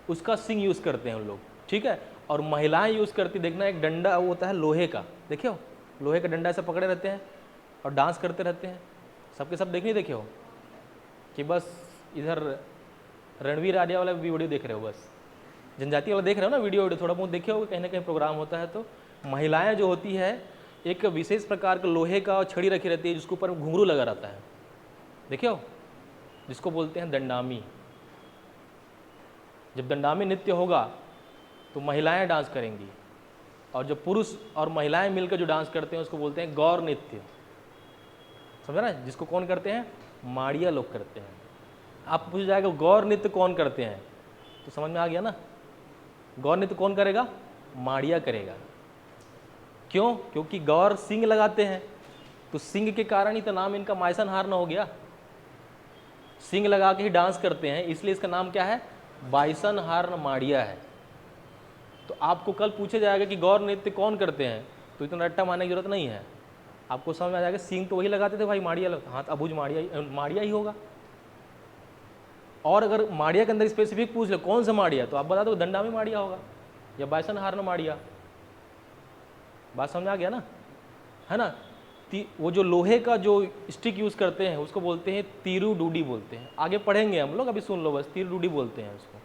उसका सिंग यूज़ करते हैं उन लोग, ठीक है। और महिलाएं यूज़ करती, देखना एक डंडा होता है लोहे का, देखे हो? लोहे का डंडा ऐसे पकड़े रहते हैं और डांस करते रहते हैं। सबके सब देख नहीं देखे हो कि बस इधर रणवीर आर्या वाला वीडियो देख रहे हो, बस जनजाति वाला देख रहे हो ना वीडियो थोड़ा बहुत देखे हो, कहीं ना कहीं प्रोग्राम होता है। तो महिलाएं जो होती है एक विशेष प्रकार का लोहे का छड़ी रखी रहती है जिसके ऊपर घुंघरू लगा रहता है, देखे हो? जिसको बोलते हैं दंडामी। जब दंडामी नृत्य होगा तो महिलाएं डांस करेंगी, और जब पुरुष और महिलाएं मिलकर जो डांस करते हैं उसको बोलते हैं गौर नृत्य, समझा ना? जिसको कौन करते हैं? माड़िया लोग करते हैं। आप पूछ जाएगा गौर नृत्य कौन करते हैं, तो समझ में आ गया ना। गौर नृत्य कौन करेगा? माड़िया करेगा। क्यों? क्योंकि गौर सिंग लगाते हैं, तो सिंग के कारण ही तो नाम इनका माइसन हार्न हो गया। सिंग लगा के ही डांस करते हैं, इसलिए इसका नाम क्या है? बाइसन हार्न माड़िया है। तो आपको कल पूछे जाएगा कि गौर नृत्य कौन करते हैं, तो इतना रट्टा मारने की जरूरत नहीं है, आपको समझ में आ जाएगा। सिंग तो वही लगाते थे भाई, माड़िया लोग, हाँ अबूझ माड़िया ही होगा। और अगर माड़िया के अंदर स्पेसिफिक पूछ लो कौन सा माड़िया, तो आप बता दो दंडामी माड़िया होगा या बाइसन हार्न माड़िया। बात समझ आ गया ना, है ना। वो जो लोहे का जो स्टिक यूज़ करते हैं उसको बोलते हैं तीरू डूडी बोलते हैं। आगे पढ़ेंगे हम लोग, अभी सुन लो बस, तीरू डूडी बोलते हैं उसको,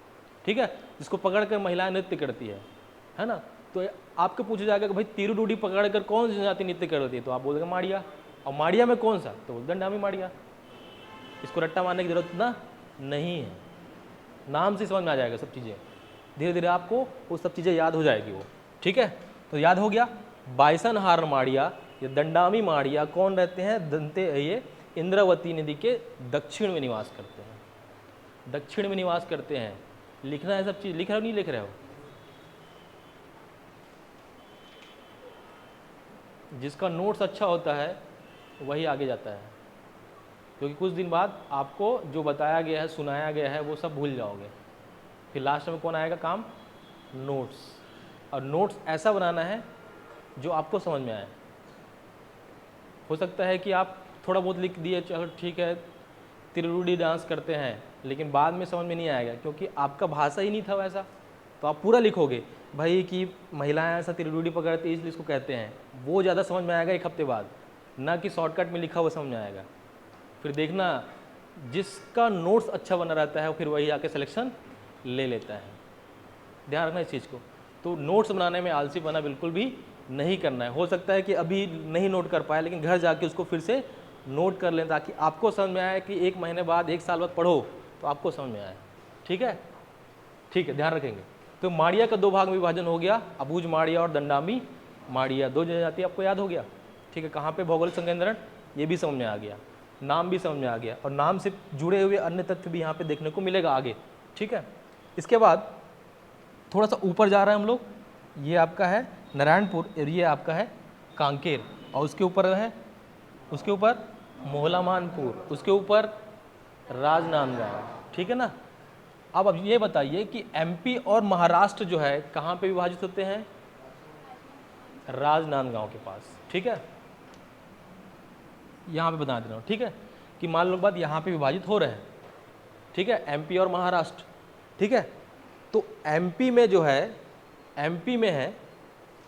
ठीक है। जिसको पकड़ कर महिलाएं नृत्य करती है ना। तो आपको पूछा जाएगा कि भाई तिरु डूडी पकड़ कर कौन सी जनजाति नृत्य कर रही है, तो आप बोलेंगे माड़िया। और माड़िया में कौन सा, तो दंडामी माड़िया। इसको रट्टा मारने की जरूरत ना नहीं है, नाम से समझ में आ जाएगा सब चीज़ें, धीरे धीरे आपको वो सब चीज़ें याद हो जाएगी वो। ठीक है, तो याद हो गया। बाइसन हार माड़िया या दंडामी माड़िया कौन रहते हैं, दंते ये इंद्रावती नदी के दक्षिण में निवास करते हैं, दक्षिण में निवास करते हैं। लिखना है सब चीज़, लिख रहे हो नहीं लिख रहे हो? जिसका नोट्स अच्छा होता है वही आगे जाता है, क्योंकि कुछ दिन बाद आपको जो बताया गया है, सुनाया गया है, वो सब भूल जाओगे। फिर लास्ट में कौन आएगा काम, नोट्स। और नोट्स ऐसा बनाना है जो आपको समझ में आए। हो सकता है कि आप थोड़ा बहुत लिख दिए, चलो ठीक है तिरुडी डांस करते हैं, लेकिन बाद में समझ में नहीं आएगा क्योंकि आपका भाषा ही नहीं था वैसा। तो आप पूरा लिखोगे भाई कि महिलाएं ऐसा तिरुडी पकड़ती इसलिए इसको कहते हैं, वो ज़्यादा समझ में आएगा एक हफ्ते बाद, ना कि शॉर्टकट में लिखा हुआ समझ में आएगा। फिर देखना जिसका नोट्स अच्छा बना रहता है फिर वही आके सिलेक्शन ले लेता है, ध्यान रखना इस चीज़ को। तो नोट्स बनाने में आलसी बना बिल्कुल भी नहीं करना है। हो सकता है कि अभी नहीं नोट कर पाए, लेकिन घर जाके उसको फिर से नोट कर लें ताकि आपको समझ में आए कि 1 महीने बाद 1 साल बाद पढ़ो तो आपको समझ में आए। ठीक है, ठीक है, ध्यान रखेंगे। तो माड़िया का 2 भाग में विभाजन हो गया, अबूझ माड़िया और दंडामी माड़िया, 2 जनजाति आपको याद हो गया। ठीक है, कहाँ पे भौगोलिक संकेंद्रण ये भी समझ में आ गया, नाम भी समझ में आ गया, और नाम से जुड़े हुए अन्य तथ्य भी यहाँ पे देखने को मिलेगा आगे। ठीक है, इसके बाद थोड़ा सा ऊपर जा रहे हैं हम लोग, ये आपका है नारायणपुर और ये आपका है कांकेर, और उसके ऊपर है, उसके ऊपर मोहलामानपुर, उसके ऊपर राजनांदगांव। ठीक है ना। अब ये बताइए कि एमपी और महाराष्ट्र जो है कहाँ पे विभाजित होते हैं, राजनांदगांव के पास। ठीक है, यहाँ पे बता दे रहा हूँ। ठीक है, कि मान लो बात यहाँ पे विभाजित हो रहे हैं। ठीक है, एमपी और महाराष्ट्र। ठीक है, तो एमपी में जो है, एमपी में है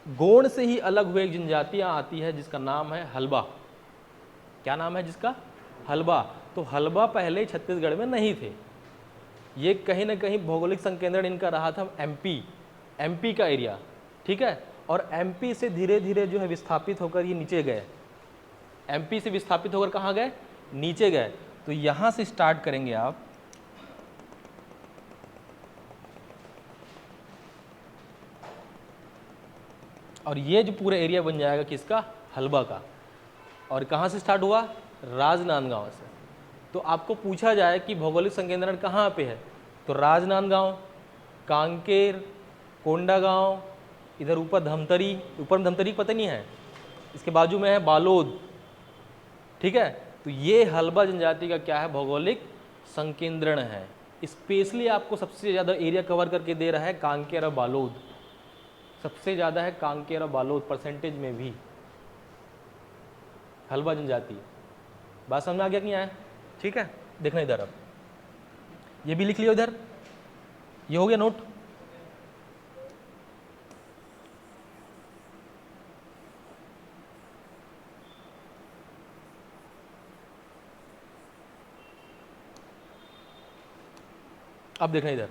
गोंड से ही अलग हुए एक जनजातियाँ आती है जिसका नाम है हलबा। क्या नाम है जिसका, हलबा। तो हलबा पहले छत्तीसगढ़ में नहीं थे, ये कहीं ना कहीं भौगोलिक संकेंद्रण इनका रहा था एमपी का एरिया। ठीक है, और एमपी से धीरे धीरे जो है विस्थापित होकर ये नीचे गए, एमपी से विस्थापित होकर कहाँ गए, नीचे गए। तो यहाँ से स्टार्ट करेंगे आप, और ये जो पूरा एरिया बन जाएगा किसका, हलबा का। और कहाँ से स्टार्ट हुआ, राजनांदगांव से। तो आपको पूछा जाए कि भौगोलिक संकेंद्रण कहाँ पे है, तो राजनांदगांव, कांकेर, कोंडागांव, इधर ऊपर धमतरी, ऊपर धमतरी पता नहीं है, इसके बाजू में है बालोद। ठीक है, तो ये हलबा जनजाति का क्या है, भौगोलिक संकेंद्रण है। स्पेशली आपको सबसे ज़्यादा एरिया कवर करके दे रहा है कांकेर और बालोद, सबसे ज़्यादा है कांकेर और बालोद परसेंटेज में भी, हलबा जनजाति। बात समझ में आ गया कि नहीं आया। ठीक है, देखना इधर, अब ये भी लिख लियो इधर, ये हो गया नोट। अब देखना इधर,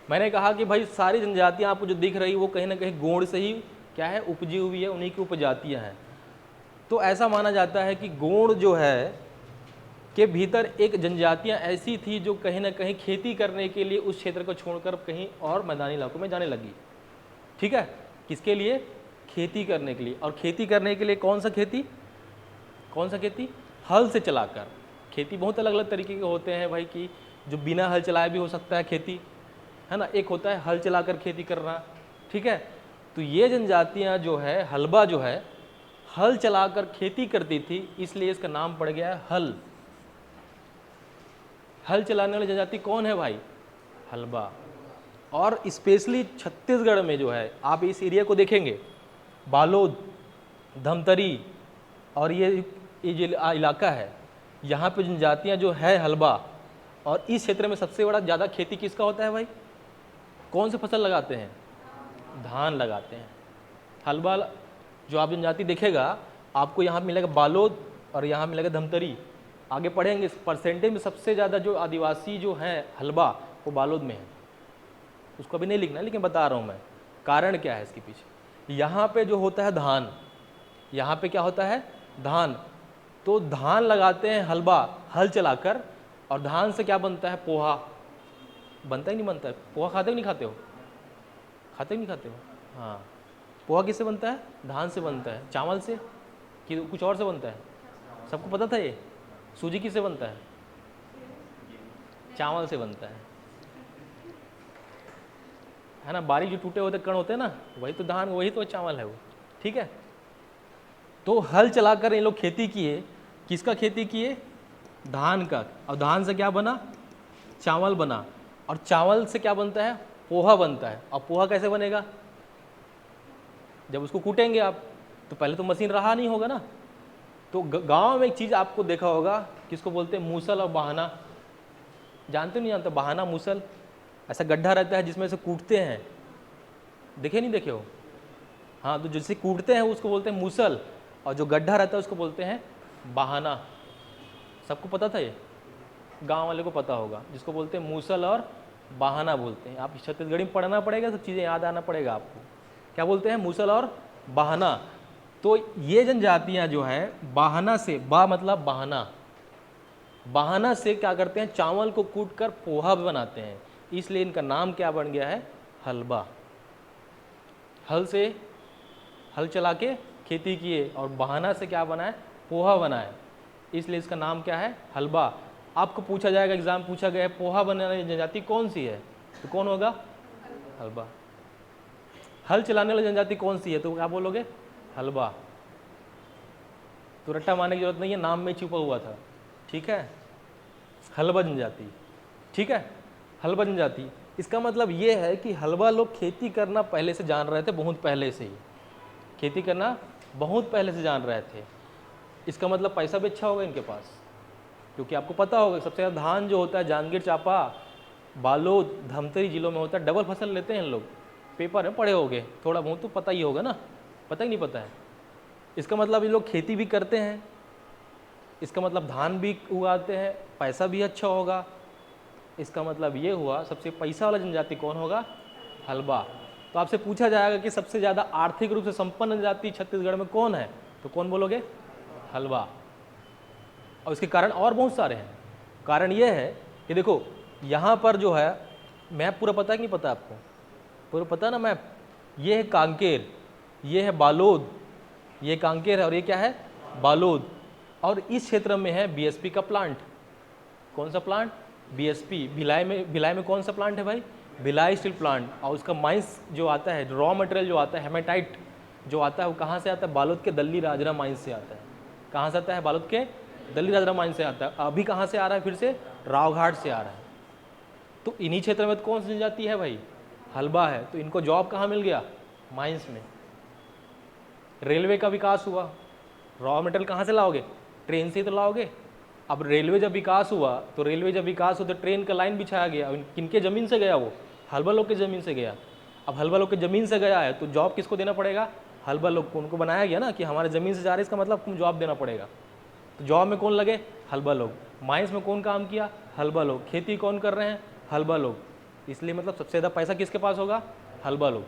मैंने कहा कि भाई सारी जनजातियां आपको जो दिख रही वो कहीं ना कहीं गोंड से ही क्या है, उपजी हुई है, उन्हीं की उपजातियां हैं। तो ऐसा माना जाता है कि गोंड जो है के भीतर एक जनजातियां ऐसी थी जो कहीं ना कहीं खेती करने के लिए उस क्षेत्र को छोड़कर कहीं और मैदानी इलाकों में जाने लगी। ठीक है, किसके लिए, खेती करने के लिए। और खेती करने के लिए कौन सा खेती, कौन सा खेती, हल से चलाकर। खेती बहुत अलग अलग तरीके के होते हैं भाई, कि जो बिना हल चलाए भी हो सकता है खेती, है ना, एक होता है हल चलाकर खेती करना। ठीक है, तो ये जनजातियां जो है, हलबा जो है हल चलाकर खेती करती थी, इसलिए इसका नाम पड़ गया है हल। हल चलाने वाली जनजाति कौन है भाई, हलबा। और स्पेशली छत्तीसगढ़ में जो है, आप इस एरिया को देखेंगे, बालोद, धमतरी और ये जो इलाका है, यहाँ पे जनजातियाँ जो है हलबा। और इस क्षेत्र में सबसे बड़ा ज़्यादा खेती किसका होता है भाई, कौन सी फसल लगाते हैं, धान लगाते हैं। हलबा जो आप जनजाति देखेगा आपको यहाँ मिलेगा बालोद और यहाँ मिलेगा धमतरी। आगे पढ़ेंगे परसेंटेज में सबसे ज़्यादा जो आदिवासी जो हैं हलबा वो बालोद में है। उसको अभी नहीं लिखना है, लेकिन बता रहा हूँ मैं कारण क्या है इसके पीछे। यहाँ पे जो होता है धान, यहाँ पे क्या होता है धान, तो धान लगाते हैं हलबा हल चलाकर, और धान से क्या बनता है पोहा, बनता ही नहीं बनता है। पोहा खाते हो नहीं खाते हो, खाते हो नहीं खाते हो? हाँ, पोहा किससे बनता है? धान से बनता है। चावल से कि कुछ और से बनता है? सबको पता था ये। सूजी किससे बनता है? चावल से बनता है ना। बारीक जो टूटे होते कण होते हैं ना, वही तो धान, वही तो चावल है वो। ठीक है, तो हल चलाकर ये लोग खेती किए। किसका खेती किए? धान का। और धान से क्या बना? चावल बना। और चावल से क्या बनता है? पोहा बनता है। और पोहा कैसे बनेगा? जब उसको कूटेंगे आप, तो पहले तो मशीन रहा नहीं होगा ना। तो गांव में एक चीज़ आपको देखा होगा, किसको बोलते हैं? मूसल और बहाना। जानते नहीं जानते? बहाना मूसल, ऐसा गड्ढा रहता है जिसमें से कूटते हैं, देखे नहीं देखे हो? हाँ, तो जिससे कूटते हैं उसको बोलते हैं मूसल, और जो गड्ढा रहता है उसको बोलते हैं बहाना। सबको पता था ये? गांव वाले को पता होगा, जिसको बोलते हैं मूसल और बहाना बोलते हैं। आप छत्तीसगढ़ी में पढ़ना पड़ेगा, सब चीज़ें याद आना पड़ेगा आपको। क्या बोलते हैं? मूसल और बहाना। तो ये जनजातियां जो है बहाना से, बा मतलब बहाना, बहाना से क्या करते हैं? चावल को कूट कर पोहा बनाते हैं। इसलिए इनका नाम क्या बन गया है? हलबा। हल से हल चला के खेती किए, और बहाना से क्या बनाए? पोहा बनाए। इसलिए इसका नाम क्या है? हलबा। आपको पूछा जाएगा, एग्जाम पूछा गया है पोहा बनाने वाली जनजाति कौन सी है, तो कौन होगा? हलबा। हल चलाने वाली जनजाति कौन सी है, तो क्या बोलोगे? हलबा। तो रट्टा मारने की जरूरत नहीं है, नाम में छुपा हुआ था। ठीक है, हलबा जनजाति। ठीक है, हलबा जनजाति। इसका मतलब ये है कि हलबा लोग खेती करना पहले से जान रहे थे, बहुत पहले से ही खेती करना बहुत पहले से जान रहे थे। इसका मतलब पैसा भी अच्छा होगा इनके पास, क्योंकि आपको पता होगा सबसे ज़्यादा धान जो होता है जांजगीर चांपा, बालोद, धमतरी जिलों में होता है। डबल फसल लेते हैं इन लोग, पेपर में पढ़े होंगे, थोड़ा बहुत तो पता ही होगा ना, पता ही नहीं पता है। इसका मतलब ये लोग खेती भी करते हैं, इसका मतलब धान भी उगाते हैं, पैसा भी अच्छा होगा। इसका मतलब ये हुआ सबसे पैसा वाला जनजाति कौन होगा? हलबा। तो आपसे पूछा जाएगा कि सबसे ज़्यादा आर्थिक रूप से संपन्न जनजाति छत्तीसगढ़ में कौन है, तो कौन बोलोगे? हलबा। और इसके कारण और बहुत सारे हैं। कारण ये है कि देखो यहाँ पर जो है मैप पूरा पता है कि नहीं पता आपको? पूरा पता है ना मैप? ये है कांकेर, ये है बालोद, ये कांकेर है, और ये क्या है? बालोद। और इस क्षेत्र में है बीएसपी का प्लांट। कौन सा प्लांट? बीएसपी। भिलाई में कौन सा प्लांट है भाई? Bhilai steel plant. और उसका माइंस जो आता है, रॉ मटेरियल जो आता है, हेमेटाइट जो आता है, वो कहाँ से आता है? बालोद के दल्ली राजरा माइंस से आता है। कहाँ से आता है? बालोद के दल्ली राजरा माइंस से आता है। अभी कहाँ से आ रहा है? फिर से रावघाट से आ रहा है। तो इन्हीं क्षेत्र में तो कौन सी जनजाति है भाई? हलबा है। तो इनको जॉब कहाँ मिल गया? माइंस में। रेलवे का विकास हुआ, रॉ मटेरियल कहाँ से लाओगे? ट्रेन से ही तो लाओगे। अब रेलवे जब विकास हुआ, तो ट्रेन का लाइन बिछाया गया। किनके ज़मीन से गया? वो हलबा लोग के ज़मीन से गया। अब हलबा लोग के ज़मीन से गया है, तो जॉब किसको देना पड़ेगा? हलबा लोग को। उनको बनाया गया ना कि हमारे ज़मीन से जा रहे हैं, इसका मतलब तुम जॉब देना पड़ेगा। तो जॉब में कौन लगे? हलबा लोग। माइंस में कौन काम किया? हलबा लोग। खेती कौन कर रहे हैं? हलबा लोग। इसलिए मतलब सबसे ज़्यादा पैसा किसके पास होगा? हलबा लोग।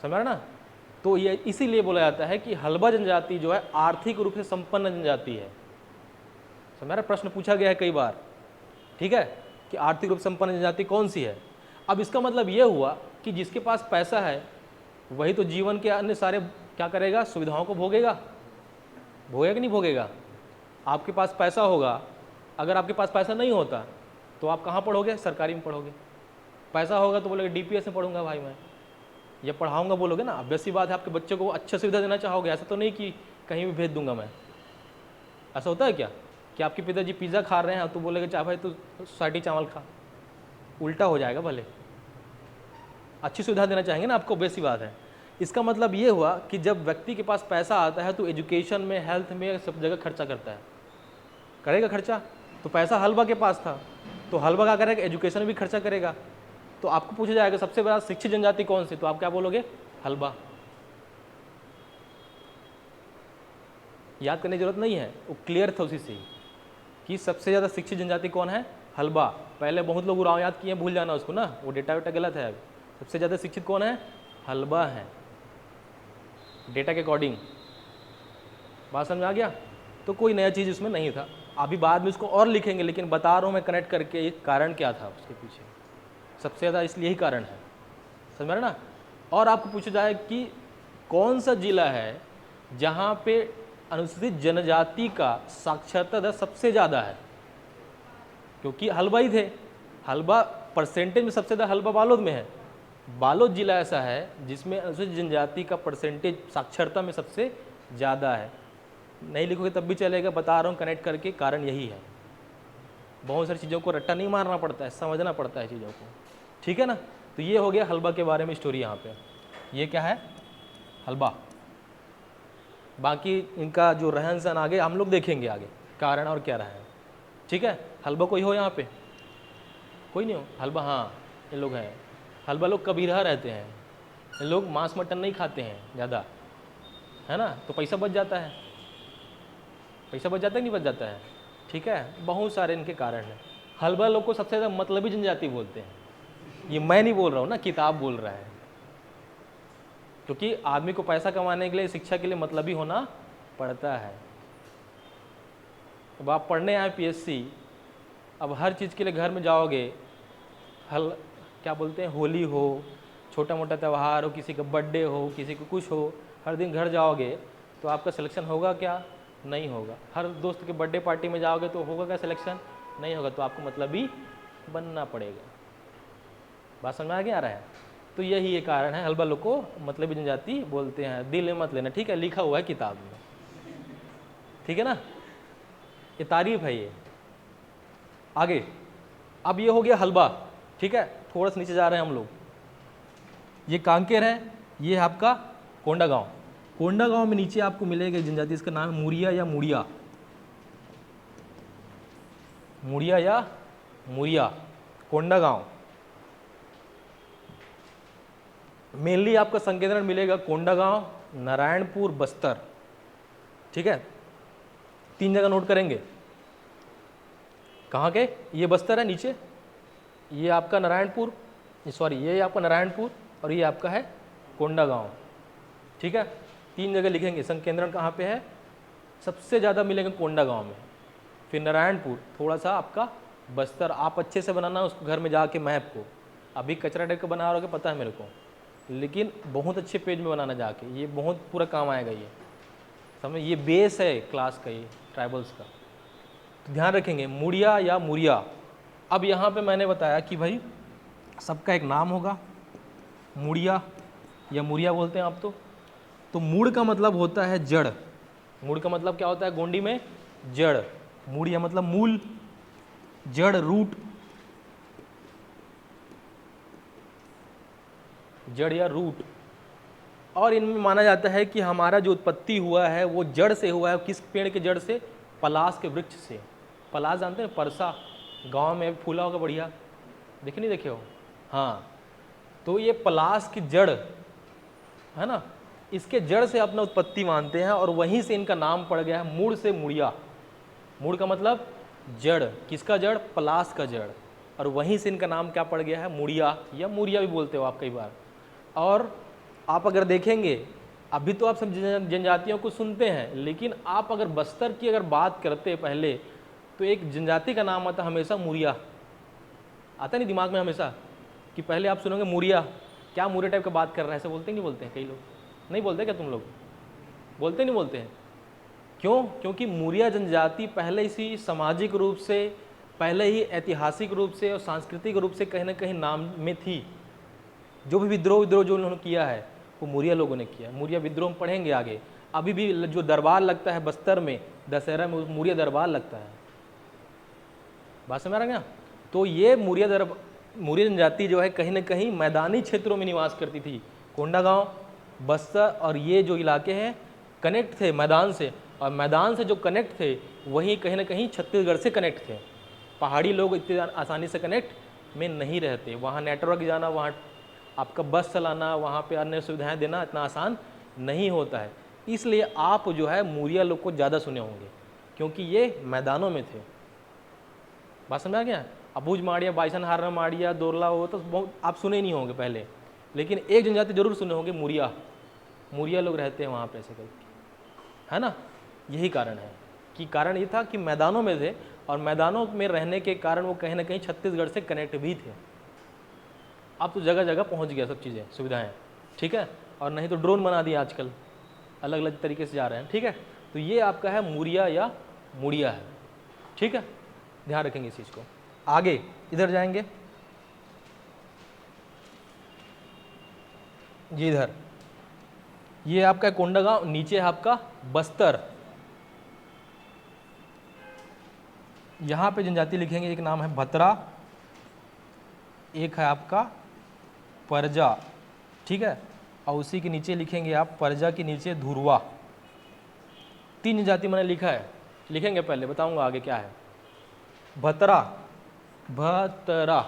समझ रहे ना? तो ये इसीलिए बोला जाता है कि हलबा जनजाति जो है आर्थिक रूप से संपन्न जनजाति है। समझ रहे? प्रश्न पूछा गया है कई बार, ठीक है, कि आर्थिक रूप से संपन्न जनजाति कौन सी है। अब इसका मतलब ये हुआ कि जिसके पास पैसा है वही तो जीवन के अन्य सारे क्या करेगा? सुविधाओं को भोगेगा। भोगेगा कि नहीं भोगेगा? आपके पास पैसा होगा, अगर आपके पास पैसा नहीं होता तो आप कहाँ पढ़ोगे? सरकारी में पढ़ोगे। पैसा होगा तो बोलोगे डीपीएस में पढ़ूंगा भाई मैं, या पढ़ाऊंगा बोलोगे ना। ऑब्वियस सी बात है, आपके बच्चे को अच्छा सुविधा देना चाहोगे। ऐसा तो नहीं कि कहीं भी भेज दूंगा मैं। ऐसा होता है क्या कि आपके पिताजी पिज़्ज़ा खा रहे हैं तो बोलेगा चाहे भाई तू सोसाइटी चावल खा? उल्टा हो जाएगा। भले अच्छी सुविधा देना चाहेंगे ना आपको, ऑब्वियस सी बात है। इसका मतलब ये हुआ कि जब व्यक्ति के पास पैसा आता है तो एजुकेशन में, हेल्थ में, सब जगह खर्चा करता है। करेगा खर्चा। तो पैसा हलबा के पास था, तो हलबा क्या करेगा? एजुकेशन में भी खर्चा करेगा। तो आपको पूछा जाएगा सबसे बड़ा शिक्षित जनजाति कौन सी, तो आप क्या बोलोगे? हलबा। याद करने की जरूरत नहीं है, वो क्लियर था उसी से ही कि सबसे ज़्यादा शिक्षित जनजाति कौन है, हलबा। पहले बहुत लोग उराव याद किए, भूल जाना उसको ना, वो डेटा वेटा गलत है। सबसे ज़्यादा शिक्षित कौन है, हलबा है, डेटा के अकॉर्डिंग। बात समझ आ गया। तो कोई नया चीज़ इसमें नहीं था, अभी बाद में उसको और लिखेंगे, लेकिन बता रहा हूँ मैं कनेक्ट करके ये कारण क्या था उसके पीछे, सबसे ज़्यादा इसलिए ही कारण है, समझ में ना। और आपको पूछा जाए कि कौन सा जिला है जहाँ पे अनुसूचित जनजाति का साक्षरता दर सबसे ज़्यादा है, क्योंकि हलबा ही थे, हलबा परसेंटेज में सबसे ज़्यादा हलबा बालोद में है। बालोद जिला ऐसा है जिसमें अनुसूचित जनजाति का परसेंटेज साक्षरता में सबसे ज़्यादा है। नहीं लिखोगे तब भी चलेगा, बता रहा हूँ कनेक्ट करके, कारण यही है। बहुत सारी चीज़ों को रट्टा नहीं मारना पड़ता है, समझना पड़ता है चीज़ों को, ठीक है ना। तो ये हो गया हलबा के बारे में स्टोरी। यहाँ पे ये क्या है, हलबा। बाकी इनका जो रहन सहन आगे हम लोग देखेंगे, आगे कारण और क्या रहा है, ठीक है। हलबा कोई हो यहाँ पे, कोई नहीं हो हलबा? हाँ, ये लोग हैं हलबा लोग, कबीरहा रहते हैं, ये लोग मांस मटन नहीं खाते हैं ज़्यादा, है ना। तो पैसा बच जाता है, पैसा बच जाता है, नहीं बच जाता है, ठीक है। बहुत सारे इनके कारण हैं। हलबा लोग को सबसे ज़्यादा मतलबी जनजाति बोलते हैं। ये मैं नहीं बोल रहा हूँ ना, किताब बोल रहा है, क्योंकि आदमी को पैसा कमाने के लिए, शिक्षा के लिए मतलबी होना पड़ता है। अब आप पढ़ने आए पीएससी, अब हर चीज़ के लिए घर में जाओगे, क्या बोलते हैं, होली हो, छोटा मोटा त्यौहार हो, किसी का बर्थडे हो, किसी को कुछ हो, हर दिन घर जाओगे तो आपका सिलेक्शन होगा क्या, नहीं होगा। हर दोस्त के बर्थडे पार्टी में जाओगे तो होगा क्या सिलेक्शन, नहीं होगा। तो आपको मतलबी बनना पड़ेगा। बात समझ में आ गया, आ रहा है। तो यही एक कारण है, हलबा लोग को मतलबी जनजाति बोलते हैं। दिल में मत लेना, ठीक है, लिखा हुआ है किताब में, ठीक है ना, ये तारीफ है ये। आगे अब ये हो गया हलबा, ठीक है। थोड़ा सा नीचे जा रहे हैं हम लोग, ये कांकेर है, ये है आपका कोंडागांव। कोंडागांव में नीचे आपको मिलेगा जनजाति, इसका नाम है मुरिया या मुड़िया, मुड़िया या मुरिया, कोंडागांव। मेनली आपका संकेंद्रण मिलेगा कोंडागांव, नारायणपुर, बस्तर, ठीक है। 3 जगह नोट करेंगे। कहाँ के, ये बस्तर है नीचे, ये आपका नारायणपुर, सॉरी ये आपका नारायणपुर, और ये आपका है कोंडागांव, ठीक है। 3 जगह लिखेंगे। संकेंद्रण कहाँ पे है, सबसे ज़्यादा मिलेगा कोंडागांव में, फिर नारायणपुर, थोड़ा सा आपका बस्तर। आप अच्छे से बनाना उसको घर में जाके मैप को, अभी कचरा टाइप का बना रहोगे पता है मेरे को, लेकिन बहुत अच्छे पेज में बनाना जाके, ये बहुत पूरा काम आएगा। ये समझ, ये बेस है क्लास का, ये ट्राइबल्स का, तो ध्यान रखेंगे। मुड़िया या मुरिया। अब यहाँ पे मैंने बताया कि भाई सबका एक नाम होगा, मुड़िया या मुरिया बोलते हैं आप। तो मूड़ का मतलब होता है जड़, मूड़ का मतलब क्या होता है गोंडी में, जड़। मुड़िया मतलब मूल, जड़, रूट, जड़ या रूट। और इनमें माना जाता है कि हमारा जो उत्पत्ति हुआ है वो जड़ से हुआ है। किस पेड़ के जड़ से, पलास के वृक्ष से। पलास जानते हैं, परसा, गांव में फूला होगा बढ़िया, देखे नहीं देखे हो, हाँ। तो ये पलास की जड़ है ना, इसके जड़ से अपना उत्पत्ति मानते हैं, और वहीं से इनका नाम पड़ गया है मूड़ से मुड़िया। मूड़ का मतलब जड़, किसका जड़, पलास का जड़, और वहीं से इनका नाम क्या पड़ गया है, मुड़िया या मुरिया भी बोलते हो आप कई बार। और आप अगर देखेंगे, अभी तो आप सब जनजातियों को सुनते हैं, लेकिन आप अगर बस्तर की अगर बात करते पहले, तो एक जनजाति का नाम आता हमेशा मुरिया, आता नहीं दिमाग में हमेशा, कि पहले आप सुनोगे मुरिया, क्या मुरे टाइप का बात कर रहा है, ऐसे बोलते नहीं बोलते हैं कई लोग, नहीं बोलते क्या तुम लोग, बोलते नहीं बोलते हैं, क्यों? क्योंकि मुरिया जनजाति पहले इसी सामाजिक रूप से, पहले ही ऐतिहासिक रूप से और सांस्कृतिक रूप से कहीं ना कहीं नाम में थी। जो भी विद्रोह जो उन्होंने किया है वो मुरिया लोगों ने किया। मुरिया विद्रोह हम पढ़ेंगे आगे। अभी भी जो दरबार लगता है बस्तर में, दशहरा में, मुरिया दरबार लगता है। बात समझ आ रहा है? तो ये मुरिया जनजाति जो है कहीं ना कहीं मैदानी क्षेत्रों में निवास करती थी। कोंडागांव, बस्तर और ये जो इलाके हैं कनेक्ट थे मैदान से, और मैदान से जो कनेक्ट थे वही कहीं ना कहीं छत्तीसगढ़ से कनेक्ट थे। पहाड़ी लोग इतने आसानी से कनेक्ट में नहीं रहते, वहाँ नेटवर्क जाना, वहाँ आपका बस चलाना, वहाँ पे अन्य सुविधाएं देना इतना आसान नहीं होता है। इसलिए आप जो है मूरिया लोग को ज़्यादा सुने होंगे, क्योंकि ये मैदानों में थे। बात समझ आ गया? अबूझ माड़िया, बाइसन हारना माड़िया, दोरला, वो तो बहुत आप सुने ही नहीं होंगे पहले, लेकिन एक जनजाति जरूर सुने होंगे, मूरिया। मूरिया लोग रहते हैं वहाँ पे ऐसे करके, है ना। यही कारण है कि कारण ये था कि मैदानों में थे, और मैदानों में रहने के कारण वो कहीं ना कहीं छत्तीसगढ़ से कनेक्ट भी थे। अब तो जगह जगह पहुँच गया सब चीज़ें, सुविधाएँ, ठीक है। और नहीं तो ड्रोन बना दिया आजकल, अलग अलग तरीके से जा रहे हैं, ठीक है। तो ये आपका है मूरिया या मुड़िया है, ठीक है। ध्यान रखेंगे इस चीज़ को। आगे इधर जाएंगे, जी इधर, ये आपका कोंडागांव, नीचे है आपका बस्तर। यहाँ पे जनजाति लिखेंगे, एक नाम है भतरा, एक है आपका परजा, ठीक है। और उसी के नीचे लिखेंगे आप, परजा के नीचे धुरवा। 3 जनजाति मैंने लिखा है, लिखेंगे पहले, बताऊंगा आगे क्या है। भतरा, भतरा,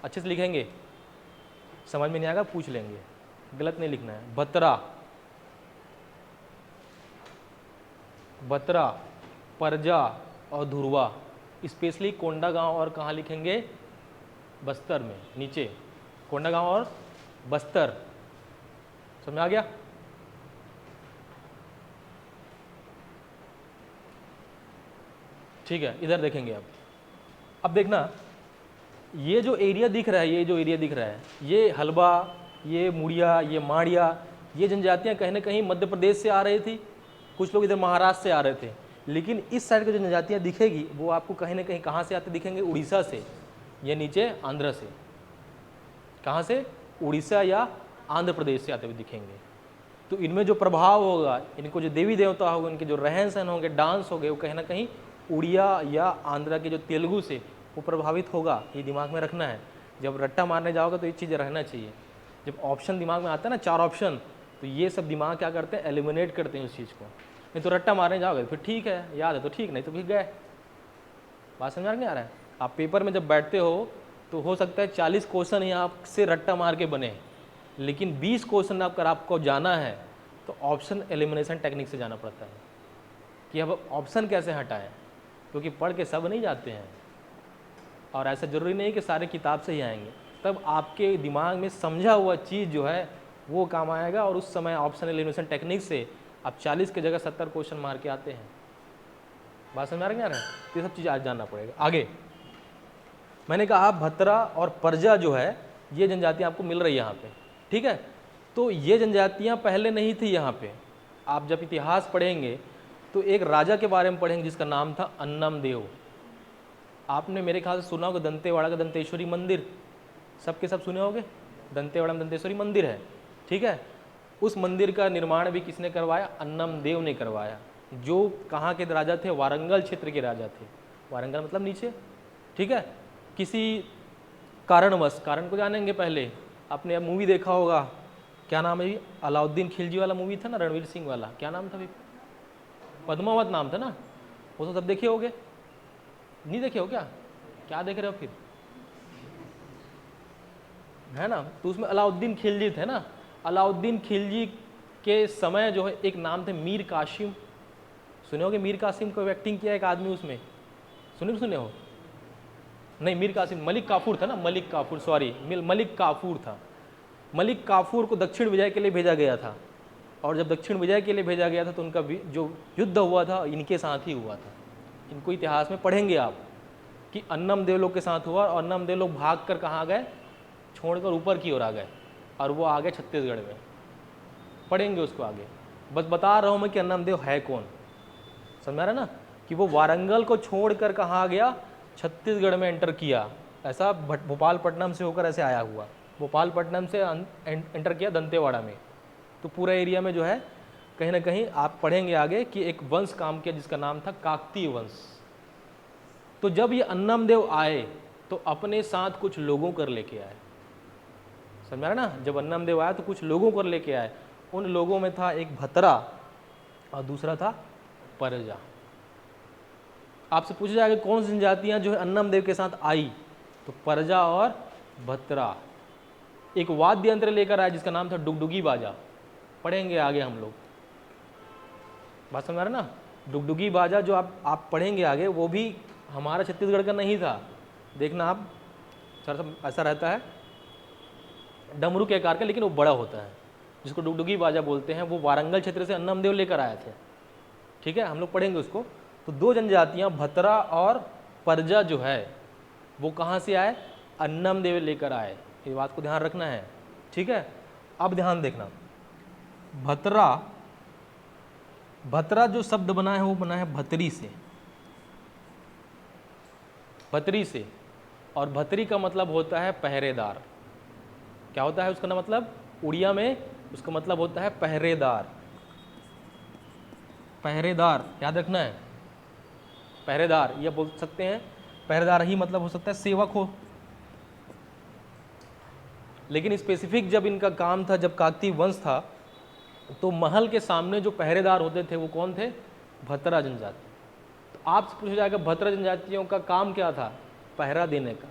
अच्छे से लिखेंगे, समझ में नहीं आएगा पूछ लेंगे, गलत नहीं लिखना है। भतरा, बतरा, परजा और धुरवा। स्पेशली कोंडागांव और कहाँ लिखेंगे, बस्तर में, नीचे कोंडागांव और बस्तर। समझ आ गया? ठीक है, इधर देखेंगे अब देखना, ये जो एरिया दिख रहा है, ये जो एरिया दिख रहा है, ये हलबा, ये मुड़िया, ये माड़िया, ये जनजातियां कहीं ना कहीं मध्य प्रदेश से आ रही थी, कुछ लोग इधर महाराष्ट्र से आ रहे थे। लेकिन इस साइड की जो जनजातियां दिखेगी वो आपको कहीं ना कहीं कहाँ से आते दिखेंगे, उड़ीसा से, ये नीचे आंध्र से। कहाँ से? उड़ीसा या आंध्र प्रदेश से आते हुए दिखेंगे। तो इनमें जो प्रभाव होगा, इनको जो देवी देवता होंगे, इनके जो रहन सहन होंगे, डांस हो गए, वो कहीं ना कहीं उड़िया या आंध्रा के जो तेलुगु से वो प्रभावित होगा। ये दिमाग में रखना है। जब रट्टा मारने जाओगे तो ये चीज़ रहना चाहिए। जब ऑप्शन दिमाग में आता है ना, 4 ऑप्शन, तो ये सब दिमाग क्या करते हैं, एलिमिनेट करते हैं उस चीज़ को। नहीं तो रट्टा मारने जाओगे फिर ठीक है, याद है तो ठीक, नहीं तो फिर गए। बात समझ में आ रहा है? आप पेपर में जब बैठते हो तो हो सकता है 40 क्वेश्चन ही आपसे रट्टा मार के बने, लेकिन 20 क्वेश्चन अगर आपको जाना है तो ऑप्शन एलिमिनेशन टेक्निक से जाना पड़ता है कि अब ऑप्शन कैसे हटाएं, क्योंकि पढ़ के सब नहीं जाते हैं, और ऐसा ज़रूरी नहीं कि सारे किताब से ही आएंगे। तब आपके दिमाग में समझा हुआ चीज़ जो है वो काम आएगा, और उस समय ऑप्शन एलिमिनेशन टेक्निक से आप 40 की जगह 70 क्वेश्चन मार के आते हैं। बात समझ आ रही है? तो ये सब चीज़ आज जानना पड़ेगा। आगे मैंने कहा भतरा और परजा जो है, ये जनजातियाँ आपको मिल रही है यहाँ पे, ठीक है। तो ये जनजातियाँ पहले नहीं थी यहाँ पे। आप जब इतिहास पढ़ेंगे तो एक राजा के बारे में पढ़ेंगे जिसका नाम था अन्नम देव। आपने मेरे ख्याल से सुना होगा दंतेवाड़ा का दंतेश्वरी मंदिर, सबके सब सुने होंगे। दंतेवाड़ा में दंतेश्वरी मंदिर है, ठीक है। उस मंदिर का निर्माण भी किसने करवाया? अन्नम देव ने करवाया, जो कहाँ के राजा थे? वारंगल क्षेत्र के राजा थे। वारंगल मतलब नीचे, ठीक है। किसी कारणवश, कारण को जानेंगे पहले, आपने अब मूवी देखा होगा, क्या नाम है, अलाउद्दीन खिलजी वाला मूवी था ना, रणवीर सिंह वाला, क्या नाम था भाई? पद्मावत नाम था ना, वो तो सब देखे होगे, नहीं देखे हो क्या? क्या देख रहे हो फिर, है ना। तो उसमें अलाउद्दीन खिलजी थे ना। अलाउद्दीन खिलजी के समय जो है एक नाम थे मीर कासिम, सुने होगे। मीर कासिम को एक्टिंग किया एक आदमी उसमें, सुने हो? नहीं, मीर कासिम, मलिक काफूर था ना, मलिक काफूर, सॉरी, मलिक काफूर था। मलिक काफूर को दक्षिण विजय के लिए भेजा गया था, और जब दक्षिण विजय के लिए भेजा गया था तो उनका जो युद्ध हुआ था इनके साथ ही हुआ था। इनको इतिहास में पढ़ेंगे आप कि अन्नम देव लोग के साथ हुआ, और अन्नम देव लोग भाग कर कहाँ गए? छोड़कर ऊपर की ओर आ गए, और वो आ गए छत्तीसगढ़ में। पढ़ेंगे उसको आगे। बस बता रहा हूँ मैं कि अन्नम देव है कौन, समझ रहा ना, कि वो वारंगल को छोड़कर कहाँ गया? छत्तीसगढ़ में एंटर किया। ऐसा भोपालपट्टनम से होकर ऐसे आया हुआ, भोपालपट्टनम से एंटर किया दंतेवाड़ा में। तो पूरा एरिया में जो है कहीं ना कहीं आप पढ़ेंगे आगे कि एक वंश काम किया जिसका नाम था काकतीय वंश। तो जब ये अन्नम देव आए तो अपने साथ कुछ लोगों को लेके आए, समझ रहे ना। जब अन्नम देव आया तो कुछ लोगों को लेके आए। उन लोगों में था एक भतरा और दूसरा था परजा। आपसे पूछा जाएगा कौन सी जनजातियां जो है अन्नम देव के साथ आई, तो परजा और भतरा। एक वाद्य यंत्र लेकर आया जिसका नाम था डुगडुगी बाजा, पढ़ेंगे आगे हम लोग। बात समझ आ रहा है ना। डुगडुगी बाजा जो आप पढ़ेंगे आगे, वो भी हमारा छत्तीसगढ़ का नहीं था। देखना आप, सर ऐसा रहता है डमरू के आकार का, लेकिन वो बड़ा होता है, जिसको डुगडुगी बाजा बोलते हैं। वो वारंगल क्षेत्र से अन्नमदेव लेकर आए थे। ठीक है, हम लोग पढ़ेंगे उसको। तो दो जनजातियां भतरा और परजा जो है वो कहाँ से आए? अन्नमदेव लेकर आए। ये बात को ध्यान रखना है। ठीक है, अब ध्यान देखना, भतरा जो शब्द बना है वो बना है भतरी से, भतरी से। और भतरी का मतलब होता है पहरेदार। क्या होता है उसका ना मतलब? उड़िया में उसका मतलब होता है पहरेदार। पहरेदार याद रखना है, पहरेदार। ये बोल सकते हैं पहरेदार ही मतलब हो सकता है सेवक हो, लेकिन स्पेसिफिक जब इनका काम था, जब काकतीय वंश था, तो महल के सामने जो पहरेदार होते थे वो कौन थे? भतरा जनजाति। तो आपसे पूछा जाएगा भतरा जनजातियों का काम क्या था? पहरा देने का,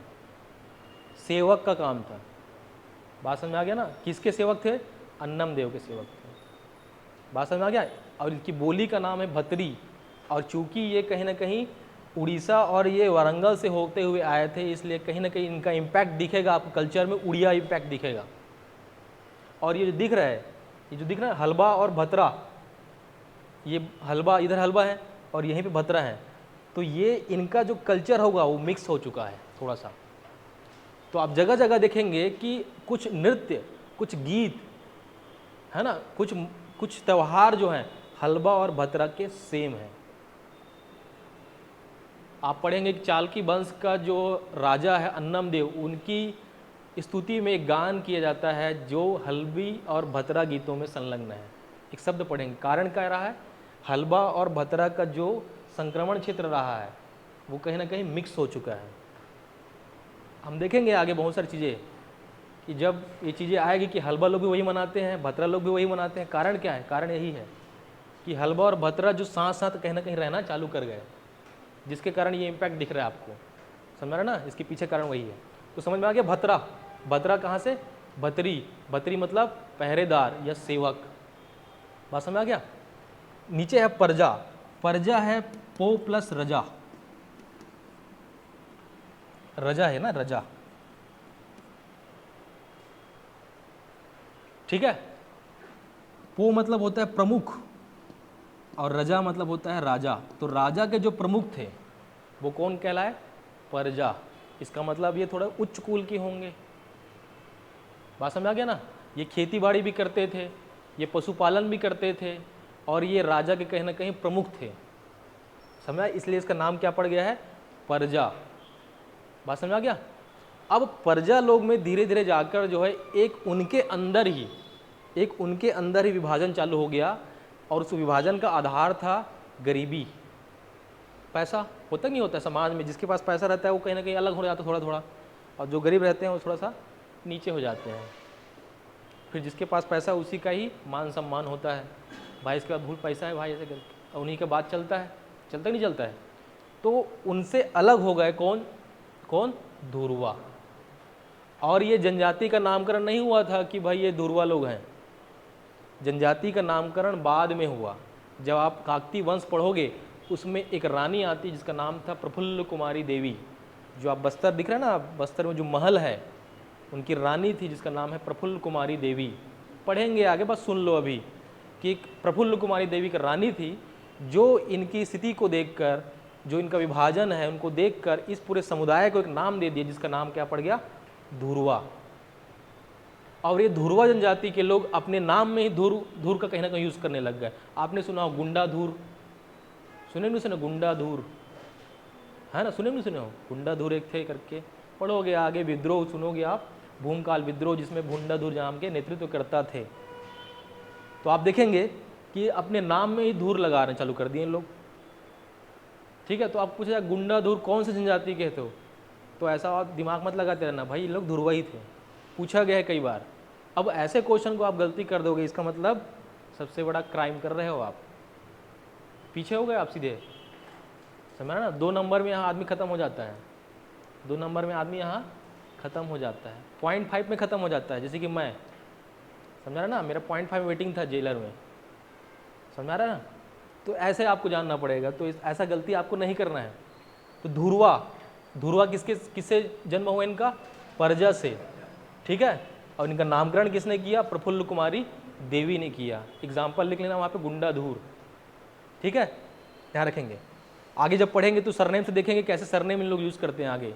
सेवक का काम था। बात समझ आ गया ना? किसके सेवक थे? अन्नमदेव के सेवक थे। बात समझ आ गया? और इनकी बोली का नाम है भतरी। और चूंकि ये कहीं ना कहीं उड़ीसा और ये वारंगल से होते हुए आए थे, इसलिए कहीं ना कहीं इनका इम्पैक्ट दिखेगा आपको कल्चर में, उड़िया इम्पैक्ट दिखेगा। और ये जो दिख रहा है, ये जो दिख रहा है हलबा और भतरा, ये हलबा, इधर हलबा है और यहीं पे भतरा है, तो ये इनका जो कल्चर होगा वो मिक्स हो चुका है थोड़ा सा। तो आप जगह जगह देखेंगे कि कुछ नृत्य, कुछ गीत है ना, कुछ त्यौहार जो हैं हलबा और भतरा के सेम हैं। आप पढ़ेंगे कि चालकी वंश का जो राजा है अन्नमदेव, उनकी स्तुति में एक गान किया जाता है जो हलबी और भतरा गीतों में संलग्न है। एक शब्द पढ़ेंगे, कारण क्या रहा है? हलबा और भतरा का जो संक्रमण क्षेत्र रहा है वो कहीं ना कहीं मिक्स हो चुका है। हम देखेंगे आगे बहुत सारी चीज़ें कि जब ये चीज़ें आएगी कि हलबा लोग भी वही मनाते हैं, भतरा लोग भी वही मनाते हैं। कारण क्या है? कारण यही है कि हलबा और भतरा जो साथ साथ कहीं ना कहीं रहना चालू कर गए, जिसके कारण ये इम्पैक्ट दिख रहा है आपको। समझ रहा है ना? इसके पीछे कारण वही है। तो समझ में आ गया भतरा। भतरा कहाँ से? भतरी। भतरी मतलब पहरेदार या सेवक। बात समझ आ गया? नीचे है परजा। परजा है पो प्लस रजा। रजा है ना, रजा। ठीक है, पो मतलब होता है प्रमुख और रजा मतलब होता है राजा। तो राजा के जो प्रमुख थे वो कौन कहलाए? परजा। इसका मतलब ये थोड़ा उच्च कुल के होंगे। बात समझ आ गया ना? ये खेती बाड़ी भी करते थे, ये पशुपालन भी करते थे, और ये राजा के कहीं ना कहीं प्रमुख थे। समझा? इसलिए इसका नाम क्या पड़ गया है? परजा। बात समझ आ गया? अब परजा लोग में धीरे धीरे जाकर जो है एक उनके अंदर ही विभाजन चालू हो गया, और उस विभाजन का आधार था गरीबी। पैसा होता नहीं होता समाज में, जिसके पास पैसा रहता है वो कहीं ना कहीं अलग हो जाता है थोड़ा थोड़ा, और जो गरीब रहते हैं वो थोड़ा सा नीचे हो जाते हैं। फिर जिसके पास पैसा उसी का ही मान सम्मान होता है, भाई इसके पास भूल पैसा है भाई, ऐसे करके उन्हीं का बात चलता है। चलता नहीं चलता है? तो उनसे अलग हो गए कौन? धुरवा। और ये जनजाति का नामकरण नहीं हुआ था कि भाई ये धुरवा लोग हैं। जनजाति का नामकरण बाद में हुआ। जब आप काकतीय वंश पढ़ोगे उसमें एक रानी आती जिसका नाम था प्रफुल्ल कुमारी देवी। जो आप बस्तर दिख रहा है ना, बस्तर में जो महल है, उनकी रानी थी जिसका नाम है प्रफुल्ल कुमारी देवी। पढ़ेंगे आगे, बस सुन लो अभी कि प्रफुल्ल कुमारी देवी की रानी थी, जो इनकी स्थिति को देखकर, जो इनका विभाजन है उनको देखकर इस पूरे समुदाय को एक नाम दे दिया जिसका नाम क्या पड़ गया? धुरवा। और ये धुरवा जनजाति के लोग अपने नाम में ही धूर का कहीं ना कहीं यूज़ करने लग गए। आपने सुना हो गुंडा धूर, सुने नहीं सुने? गुंडा धूर है ना, सुने नहीं सुने हो? गुंडा धूर एक थे करके, पढ़ोगे आगे। विद्रोह सुनोगे आप, भूमकाल विद्रोह, जिसमें गुंडा धूर नाम के नेतृत्व करता थे। तो आप देखेंगे कि अपने नाम में ही धूर लगाने चालू कर दिए लोग। ठीक है, तो आप पूछा जाए गुंडा धूर कौन से जनजाति के थे? तो ऐसा आप दिमाग मत लगाते रहना भाई, ये लोग धुरवा ही थे। पूछा गया है कई बार। अब ऐसे क्वेश्चन को आप गलती कर दोगे, इसका मतलब सबसे बड़ा क्राइम कर रहे हो आप, पीछे हो गए आप सीधे। समझ रहे ना? 2 नंबर में यहाँ आदमी ख़त्म हो जाता है, 2 नंबर में आदमी यहाँ ख़त्म हो जाता है, 0.5 में ख़त्म हो जाता है। जैसे कि मैं, समझ रहा ना, मेरा 0.5 वेटिंग था जेलर में, समझ रहा ना? तो ऐसे आपको जानना पड़ेगा, तो ऐसा गलती आपको नहीं करना है। तो धुरवा, धुरवा किससे जन्म हुआ इनका? परजा से, ठीक है। और इनका नामकरण किसने किया? प्रफुल्ल कुमारी देवी ने किया। एग्जाम्पल लिख लेना वहाँ पे, गुंडाधूर, ठीक है, ध्यान रखेंगे। आगे जब पढ़ेंगे तो सरनेम से देखेंगे कैसे सरनेम इन लोग यूज करते हैं आगे।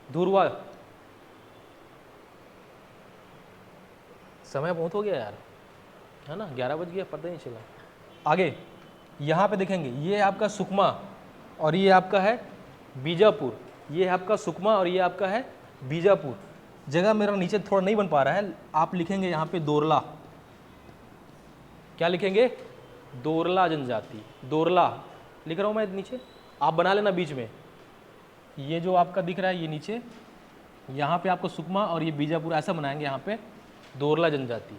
धुरवा, समय बहुत हो गया यार, है ना, 11 बज गया, पता ही नहीं चला। आगे यहाँ पे देखेंगे, ये आपका सुकमा और ये आपका है बीजापुर, ये आपका सुकमा और ये आपका है बीजापुर। जगह मेरा नीचे थोड़ा नहीं बन पा रहा है, आप लिखेंगे यहाँ पे दोरला। क्या लिखेंगे? दोरला जनजाति, दोरला लिख रहा हूँ मैं नीचे, आप बना लेना बीच में। ये जो आपका दिख रहा है ये नीचे, यहाँ पे आपको सुकमा और ये बीजापुर ऐसा बनाएंगे, यहाँ पे दोरला जनजाति।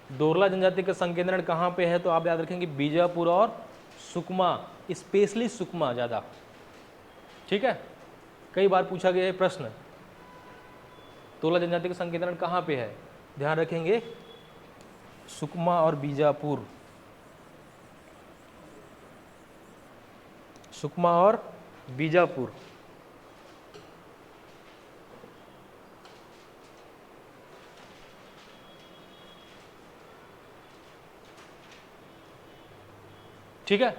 दोरला जनजाति का संकेंद्रण कहाँ पे है? तो आप याद रखेंगे बीजापुर और सुकमा, स्पेशली सुकमा ज़्यादा, ठीक है। कई बार पूछा गया है प्रश्न, दोरला जनजाति का संकेंद्रण कहाँ पे है? ध्यान रखेंगे सुकमा और बीजापुर, सुकमा और बीजापुर। ठीक है,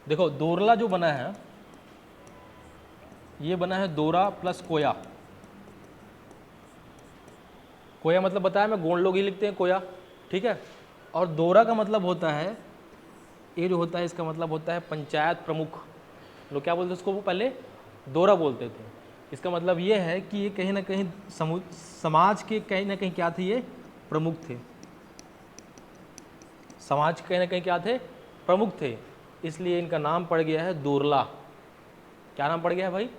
देखो दोरला जो बना है ये बना है दोरा प्लस कोया। कोया मतलब बताया मैं, गोंड लोग ही लिखते हैं कोया, ठीक है। और दोरा का मतलब होता है, ये जो होता है इसका मतलब होता है पंचायत प्रमुख। लोग क्या बोलते हैं उसको? वो पहले दोरा बोलते थे। इसका मतलब ये है कि ये कहीं ना कहीं समाज के कहीं ना कहीं क्या थे? ये प्रमुख थे। समाज के कहीं ना कहीं क्या थे? प्रमुख थे। इसलिए इनका नाम पड़ गया है दोरला। क्या नाम पड़ गया है भाई?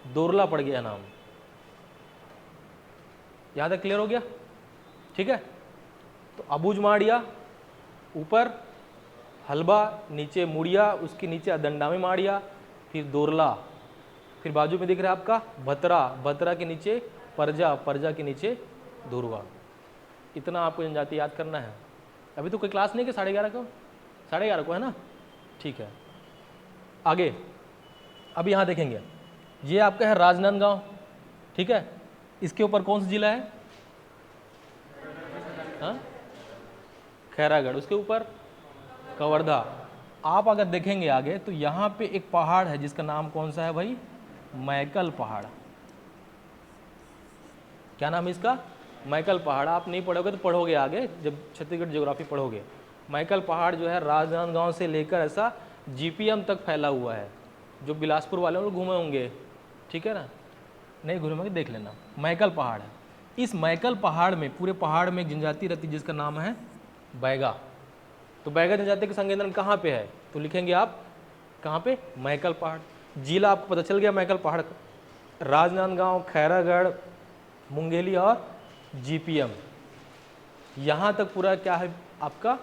दोरला पड़ गया नाम। यहाँ तक क्लियर हो गया? ठीक है। तो अबूझ माड़िया ऊपर, हलबा नीचे, मुड़िया उसके नीचे अदंडामी माड़िया, फिर दोरला, फिर बाजू में दिख रहा है आपका भतरा, भतरा के नीचे परजा, परजा के नीचे धुरवा। इतना आपको जनजाति याद करना है। अभी तो कोई क्लास नहीं कि 11:30 को? 11:30 को है ना? ठीक है। आगे अब यहाँ देखेंगे, ये आपका है राजनांदगांव, ठीक है। इसके ऊपर कौन सा जिला है? हाँ, खैरागढ़। उसके ऊपर कवर्धा। आप अगर देखेंगे आगे तो यहाँ पे एक पहाड़ है जिसका नाम कौन सा है भाई? मैकल पहाड़। क्या नाम है इसका? मैकल पहाड़। आप नहीं पढ़ोगे तो पढ़ोगे आगे जब छत्तीसगढ़ ज्योग्राफी पढ़ोगे। मैकल पहाड़ जो है राजनांदगांव से लेकर ऐसा जीपीएम तक फैला हुआ है। जो बिलासपुर वाले लोग घूमे होंगे, ठीक है ना? नहीं घूमे होंगे, देख लेना। मैकल पहाड़ है। इस मैकल पहाड़ में, पूरे पहाड़ में एक जनजाति रहती है जिसका नाम है बैगा। तो बैगा जनजाति का संकेंद्रण कहाँ पे है? तो लिखेंगे आप कहाँ पे? मैकल पहाड़। जिला आपको पता चल गया मैकल पहाड़ का। राजनांदगांव, खैरागढ़, मुंगेली और जीपीएम, यहाँ तक पूरा क्या है आपका?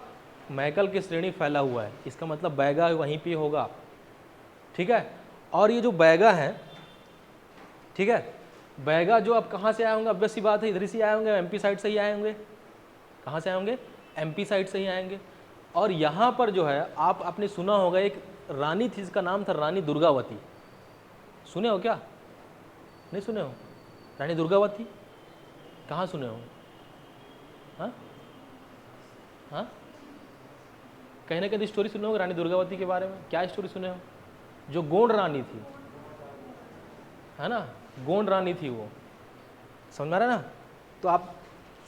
मैकल की श्रेणी फैला हुआ है। इसका मतलब बैगा वहीं पे होगा, ठीक है। और ये जो बैगा है, ठीक है, बैगा जो अब कहाँ से आए होंगे? ऑब्वियस सी बात है, इधर से आए होंगे, एमपी साइड से ही आए होंगे। कहाँ से आए होंगे? एमपी साइड से ही आएंगे। और यहाँ पर जो है आपने सुना होगा एक रानी थी जिसका नाम था रानी दुर्गावती। सुने हो क्या? नहीं सुने हो? रानी दुर्गावती कहाँ सुने हो? हाँ हाँ, कहीं ना कहीं स्टोरी सुने हो रानी दुर्गावती के बारे में। क्या स्टोरी सुने हो? जो गोंड रानी थी, है ना, गोंड रानी थी वो, समझ में आ रहा है ना? तो आप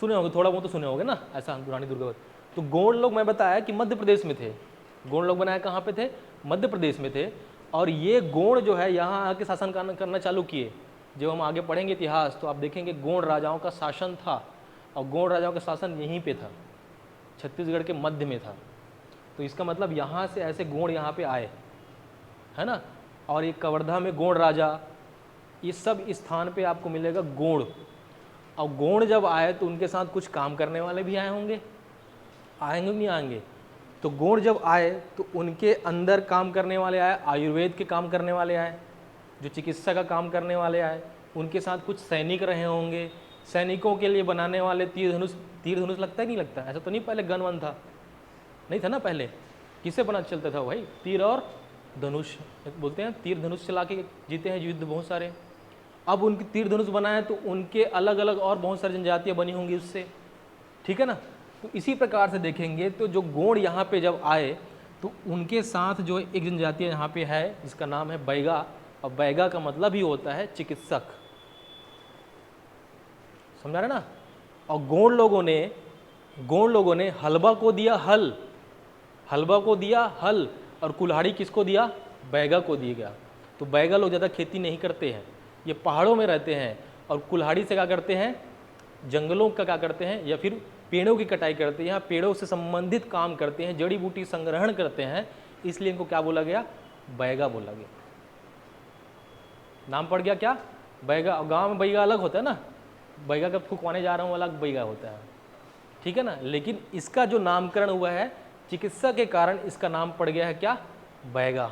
सुने होंगे, थोड़ा बहुत तो सुने होंगे ना ऐसा, रानी दुर्गावती। तो गोंड लोग, मैं बताया कि मध्य प्रदेश में थे। गोंड लोग बनाया कहाँ पे थे? मध्य प्रदेश में थे। और ये गोंड जो है यहाँ आके शासन करना चालू किए। जब हम आगे पढ़ेंगे इतिहास तो आप देखेंगे गोंड राजाओं का शासन था, और गोंड राजाओं का शासन यहीं पे था, छत्तीसगढ़ के मध्य में था। तो इसका मतलब यहाँ से ऐसे गोंड यहाँ पे आए, है ना। और एक कवर्धा में गोंड राजा, ये सब स्थान पे आपको मिलेगा गोंड। और गोंड जब आए तो उनके साथ कुछ काम करने वाले भी आए होंगे, आएंगे नहीं आएंगे? तो गोंड जब आए तो उनके अंदर काम करने वाले आए, आयुर्वेद के काम करने वाले आए, जो चिकित्सा का काम करने वाले आए। उनके साथ कुछ सैनिक रहे होंगे, सैनिकों के लिए बनाने वाले तीर धनुष लगता है नहीं लगता? ऐसा तो नहीं पहले गन वन था, नहीं था ना पहले? किससे बना चलता था भाई? तीर और धनुष बोलते हैं, तीर धनुष चला के जीते हैं युद्ध बहुत सारे। अब उनके तीर धनुष बनाए तो उनके अलग अलग और बहुत सारी जनजातियाँ बनी होंगी उससे, ठीक है ना? तो इसी प्रकार से देखेंगे तो जो गोंड यहाँ पे जब आए तो उनके साथ जो एक जनजाति यहाँ पे है जिसका नाम है बैगा, और बैगा का मतलब ही होता है चिकित्सक, समझा रहे ना? और गोंड लोगों ने हलवा को दिया हल, हलवा को दिया हल, और कुल्हाड़ी किसको दिया? बैगा को दिया गया। तो बैगा लोग ज़्यादा खेती नहीं करते हैं, ये पहाड़ों में रहते हैं, और कुल्हाड़ी से क्या करते हैं? जंगलों का क्या करते हैं, या फिर पेड़ों की कटाई करते हैं, या पेड़ों से संबंधित काम करते हैं, जड़ी बूटी संग्रहण करते हैं, इसलिए इनको क्या बोला गया? बैगा बोला गया। नाम पड़ गया क्या? बैगा। गांव में बैगा अलग होता है ना, बैगा का फुकवाने जा रहा हूँ अलग बैगा होता है, ठीक है ना? लेकिन इसका जो नामकरण हुआ है चिकित्सा के कारण, इसका नाम पड़ गया है क्या? बैगा।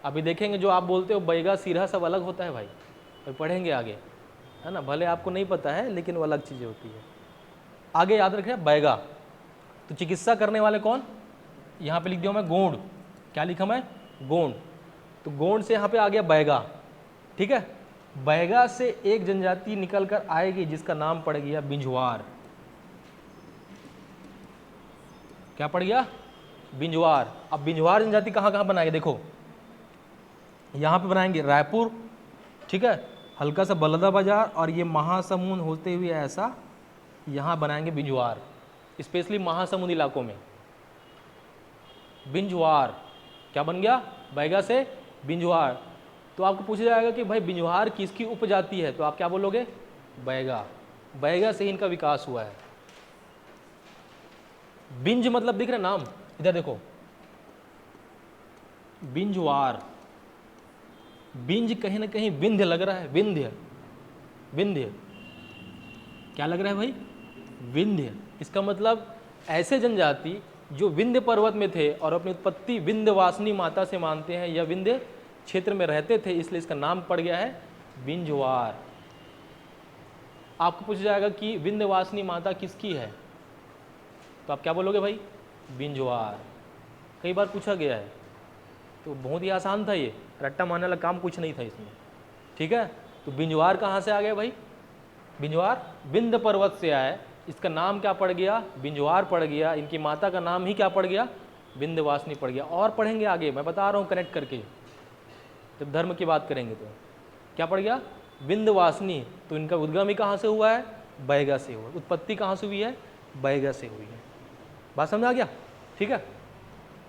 अभी देखेंगे जो आप बोलते हो बैगा सिरहा सब अलग होता है भाई, और पढ़ेंगे आगे, है ना? भले आपको नहीं पता है लेकिन वो अलग चीज़ें होती है। आगे याद रखें बैगा। तो चिकित्सा करने वाले कौन? यहाँ पे लिख दिया मैं गोंड। क्या लिखा मैं? गोंड। तो गोंड से यहाँ पे आ गया बैगा, ठीक है? बैगा से एक जनजाति निकल कर आएगी जिसका नाम पड़ गया बिंझवार। क्या पड़ गया? बिंझवार। अब बिंझवार जनजाति कहाँ कहाँ बनाएंगे? देखो यहाँ पे बनाएंगे रायपुर, ठीक है, हल्का सा बलदा बाजार, और ये महासमुंद होते हुए ऐसा यहाँ बनाएंगे बिंझवार, स्पेशली महासमुंद इलाकों में। बिंझवार क्या बन गया? बैगा से बिंझवार। तो आपको पूछा जाएगा कि भाई बिंझवार किसकी उपजाति है, तो आप क्या बोलोगे? बैगा। बैगा से ही इनका विकास हुआ है। बिंज मतलब दिख रहा है नाम, इधर देखो, बिंझवार। बिंज कहीं ना कहीं विंध्य लग रहा है, विंध्य, विंध्य क्या लग रहा है भाई? विंध्य। इसका मतलब ऐसे जनजाति जो विंध्य पर्वत में थे और अपनी उत्पत्ति विंध्यवासिनी माता से मानते हैं, या विंध्य क्षेत्र में रहते थे, इसलिए इसका नाम पड़ गया है बिंझवार। आपको पूछा जाएगा कि विंध्यवासिनी माता किसकी है, तो आप क्या बोलोगे भाई? बिंझवार। कई बार पूछा गया है, तो बहुत ही आसान था ये, रट्टा मारने वाला काम कुछ नहीं था इसमें, ठीक है? तो बिंझवार कहाँ से आ गया भाई? बिंझवार विंध्य पर्वत से आया, इसका नाम क्या पड़ गया? बिंझवार पड़ गया। इनकी माता का नाम ही क्या पड़ गया? विंध्यवासिनी पड़ गया। और पढ़ेंगे आगे, मैं बता रहा हूँ कनेक्ट करके, जब धर्म की बात करेंगे तो क्या पड़ गया? विंध्यवासिनी। तो इनका उद्गम ही कहाँ से हुआ है? बैगा से हुआ। उत्पत्ति कहाँ से हुई है? बैगा से हुई है। बात समझ आ गया? ठीक है।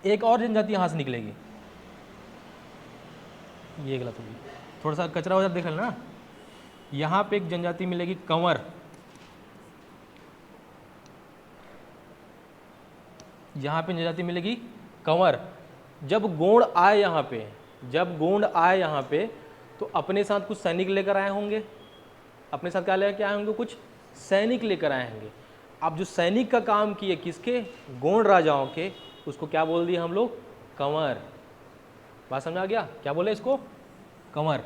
एक और जनजाति यहाँ से निकलेगी, ये गलत होगी, थोड़ा सा कचरा वचरा देख लेना। यहाँ पे एक जनजाति मिलेगी कंवर। यहाँ पे जनजाति मिलेगी कंवर। जब गोंड आए यहाँ पे, जब गोंड आए यहाँ पे, तो अपने साथ कुछ सैनिक लेकर आए होंगे। अपने साथ क्या लेकर आए होंगे? कुछ सैनिक लेकर आए होंगे। अब जो सैनिक का काम किए किसके? गोंड राजाओं के, उसको क्या बोल दिए हम लोग? कंवर। बात समझ आ गया? क्या बोले इसको? कंवर।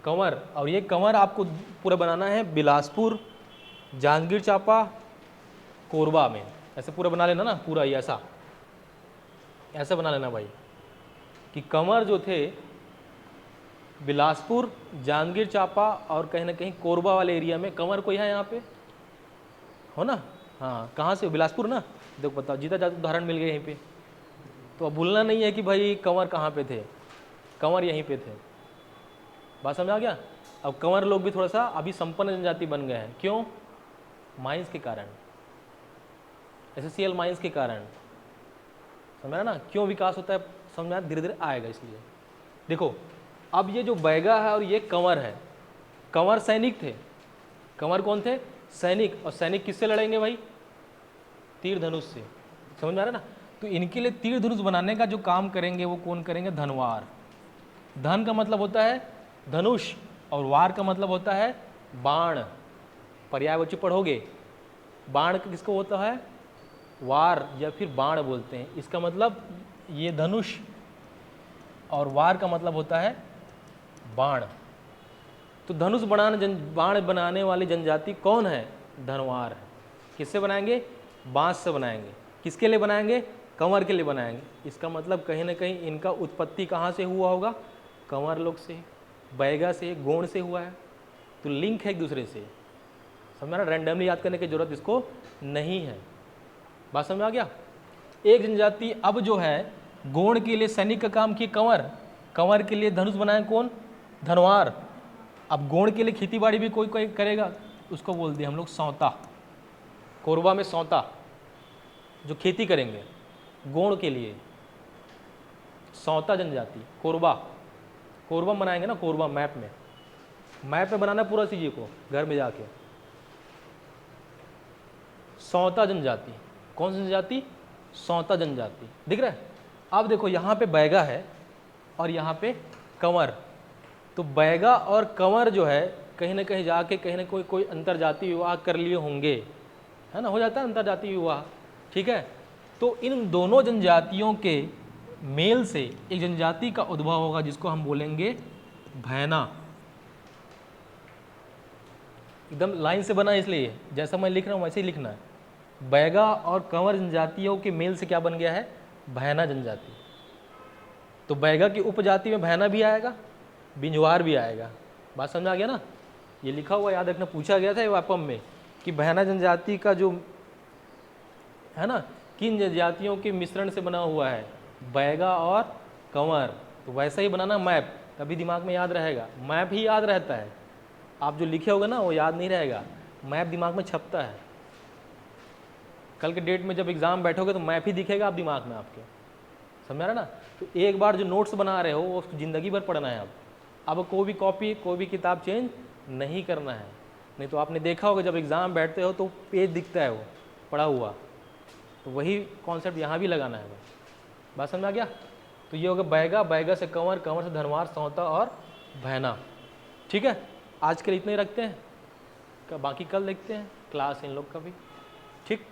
कंवर। और ये कंवर आपको पूरा बनाना है बिलासपुर, जांजगीर चांपा, कोरबा में, ऐसे पूरा बना लेना ना, पूरा ही ऐसा ऐसा बना लेना भाई, कि कंवर जो थे बिलासपुर, जांजगीर चांपा और कहीं ना कहीं कोरबा वाले एरिया में कंवर कोई है यहाँ पे, हो ना? हाँ, कहाँ से? बिलासपुर ना। देखो बताओ, जीता जाता उदाहरण मिल गया यहीं पे। तो अब भूलना नहीं है कि भाई कंवर कहाँ पे थे, कंवर यहीं पे थे। बात समझ आ गया? अब कंवर लोग भी थोड़ा सा अभी संपन्न जनजाति बन गए हैं। क्यों? माइंस के कारण, एसएससीएल माइंस के कारण। समझा ना क्यों विकास होता है? समझ में धीरे धीरे आएगा। इसलिए देखो, अब ये जो बैगा है और ये कंवर है, कंवर सैनिक थे। कंवर कौन थे? सैनिक। और सैनिक किससे लड़ेंगे भाई? तीर धनुष से। समझ में आ रहा है ना? तो इनके लिए तीर धनुष बनाने का जो काम करेंगे वो कौन करेंगे? धनवार। धन का मतलब होता है धनुष, और वार का मतलब होता है बाण। पर्यायवाची पढ़ोगे, बाण किसको होता है? वार या फिर बाण बोलते हैं। इसका मतलब ये धनुष, और वार का मतलब होता है बाण। तो धनुष बाण बनाने वाली जनजाति कौन है? धनवार है। किससे बनाएंगे? बांस से बनाएंगे। किसके लिए बनाएंगे? कंवर के लिए बनाएंगे। इसका मतलब कहीं ना कहीं इनका उत्पत्ति कहाँ से हुआ होगा? कंवर लोग से, बैगा से, गोंड से हुआ है। तो लिंक है एक दूसरे से। समझ में? रैंडमली याद करने की जरूरत इसको नहीं है। बात समझ में आ गया? एक जनजाति अब जो है गोंड के लिए सैनिक का काम किए कंवर, कंवर के लिए धनुष बनाए कौन? धनवार। अब गोंड के लिए खेती बाड़ी भी कोई कोई करेगा, उसको बोल दिया हम लोग सौता। कोरबा में सौता जो खेती करेंगे गोंड के लिए, सौता जनजाति। कोरबा, कोरबा बनाएंगे ना, कोरबा मैप में बनाना पूरा चीज़ को घर में जाके। सौता जनजाति, कौन सी जनजाति? सौता जनजाति। दिख रहा है? अब देखो यहाँ पे बैगा है और यहाँ पे कंवर। तो बैगा और कंवर जो है कहीं ना कहीं जाके कहीं ना कोई अंतरजातीय विवाह कर लिए होंगे, है ना? हो जाता है अंतरजातीय विवाह, ठीक है? तो इन दोनों जनजातियों के मेल से एक जनजाति का उद्भव होगा जिसको हम बोलेंगे भैना। एकदम लाइन से बना, इसलिए जैसा मैं लिख रहा हूँ वैसे ही लिखना है। बैगा और कंवर जनजातियों के मेल से क्या बन गया है? भैना जनजाति। तो बैगा की उपजाति में भैना भी आएगा, बिंजवार भी आएगा। बात समझ आ गया ना? ये लिखा हुआ याद रखना, पूछा गया था वापम में कि भैना जनजाति का जो है ना किन जनजातियों के मिश्रण से बना हुआ है? बैगा और कंवर। तो वैसा ही बनाना मैप, तभी दिमाग में याद रहेगा। मैप ही याद रहता है, आप जो लिखे होगा ना वो याद नहीं रहेगा, मैप दिमाग में छपता है। कल के डेट में जब एग्जाम बैठोगे तो मैप ही दिखेगा आप दिमाग में आपके। समझ रहा ना? तो एक बार जो नोट्स बना रहे हो वो जिंदगी भर पढ़ना है। अब कोई भी कॉपी, कोई भी किताब चेंज नहीं करना है। नहीं तो आपने देखा होगा जब एग्जाम बैठते हो तो पेज दिखता है वो पढ़ा हुआ, तो वही कॉन्सेप्ट यहाँ भी लगाना है। बात समझ आ गया? तो ये होगा बैगा, बैगा से कंवर, कंवर से धनवार, सौता और भैना। ठीक है, आज के लिए इतने ही रखते हैं, बाकी कल देखते हैं क्लास इन लोग का भी। ठीक।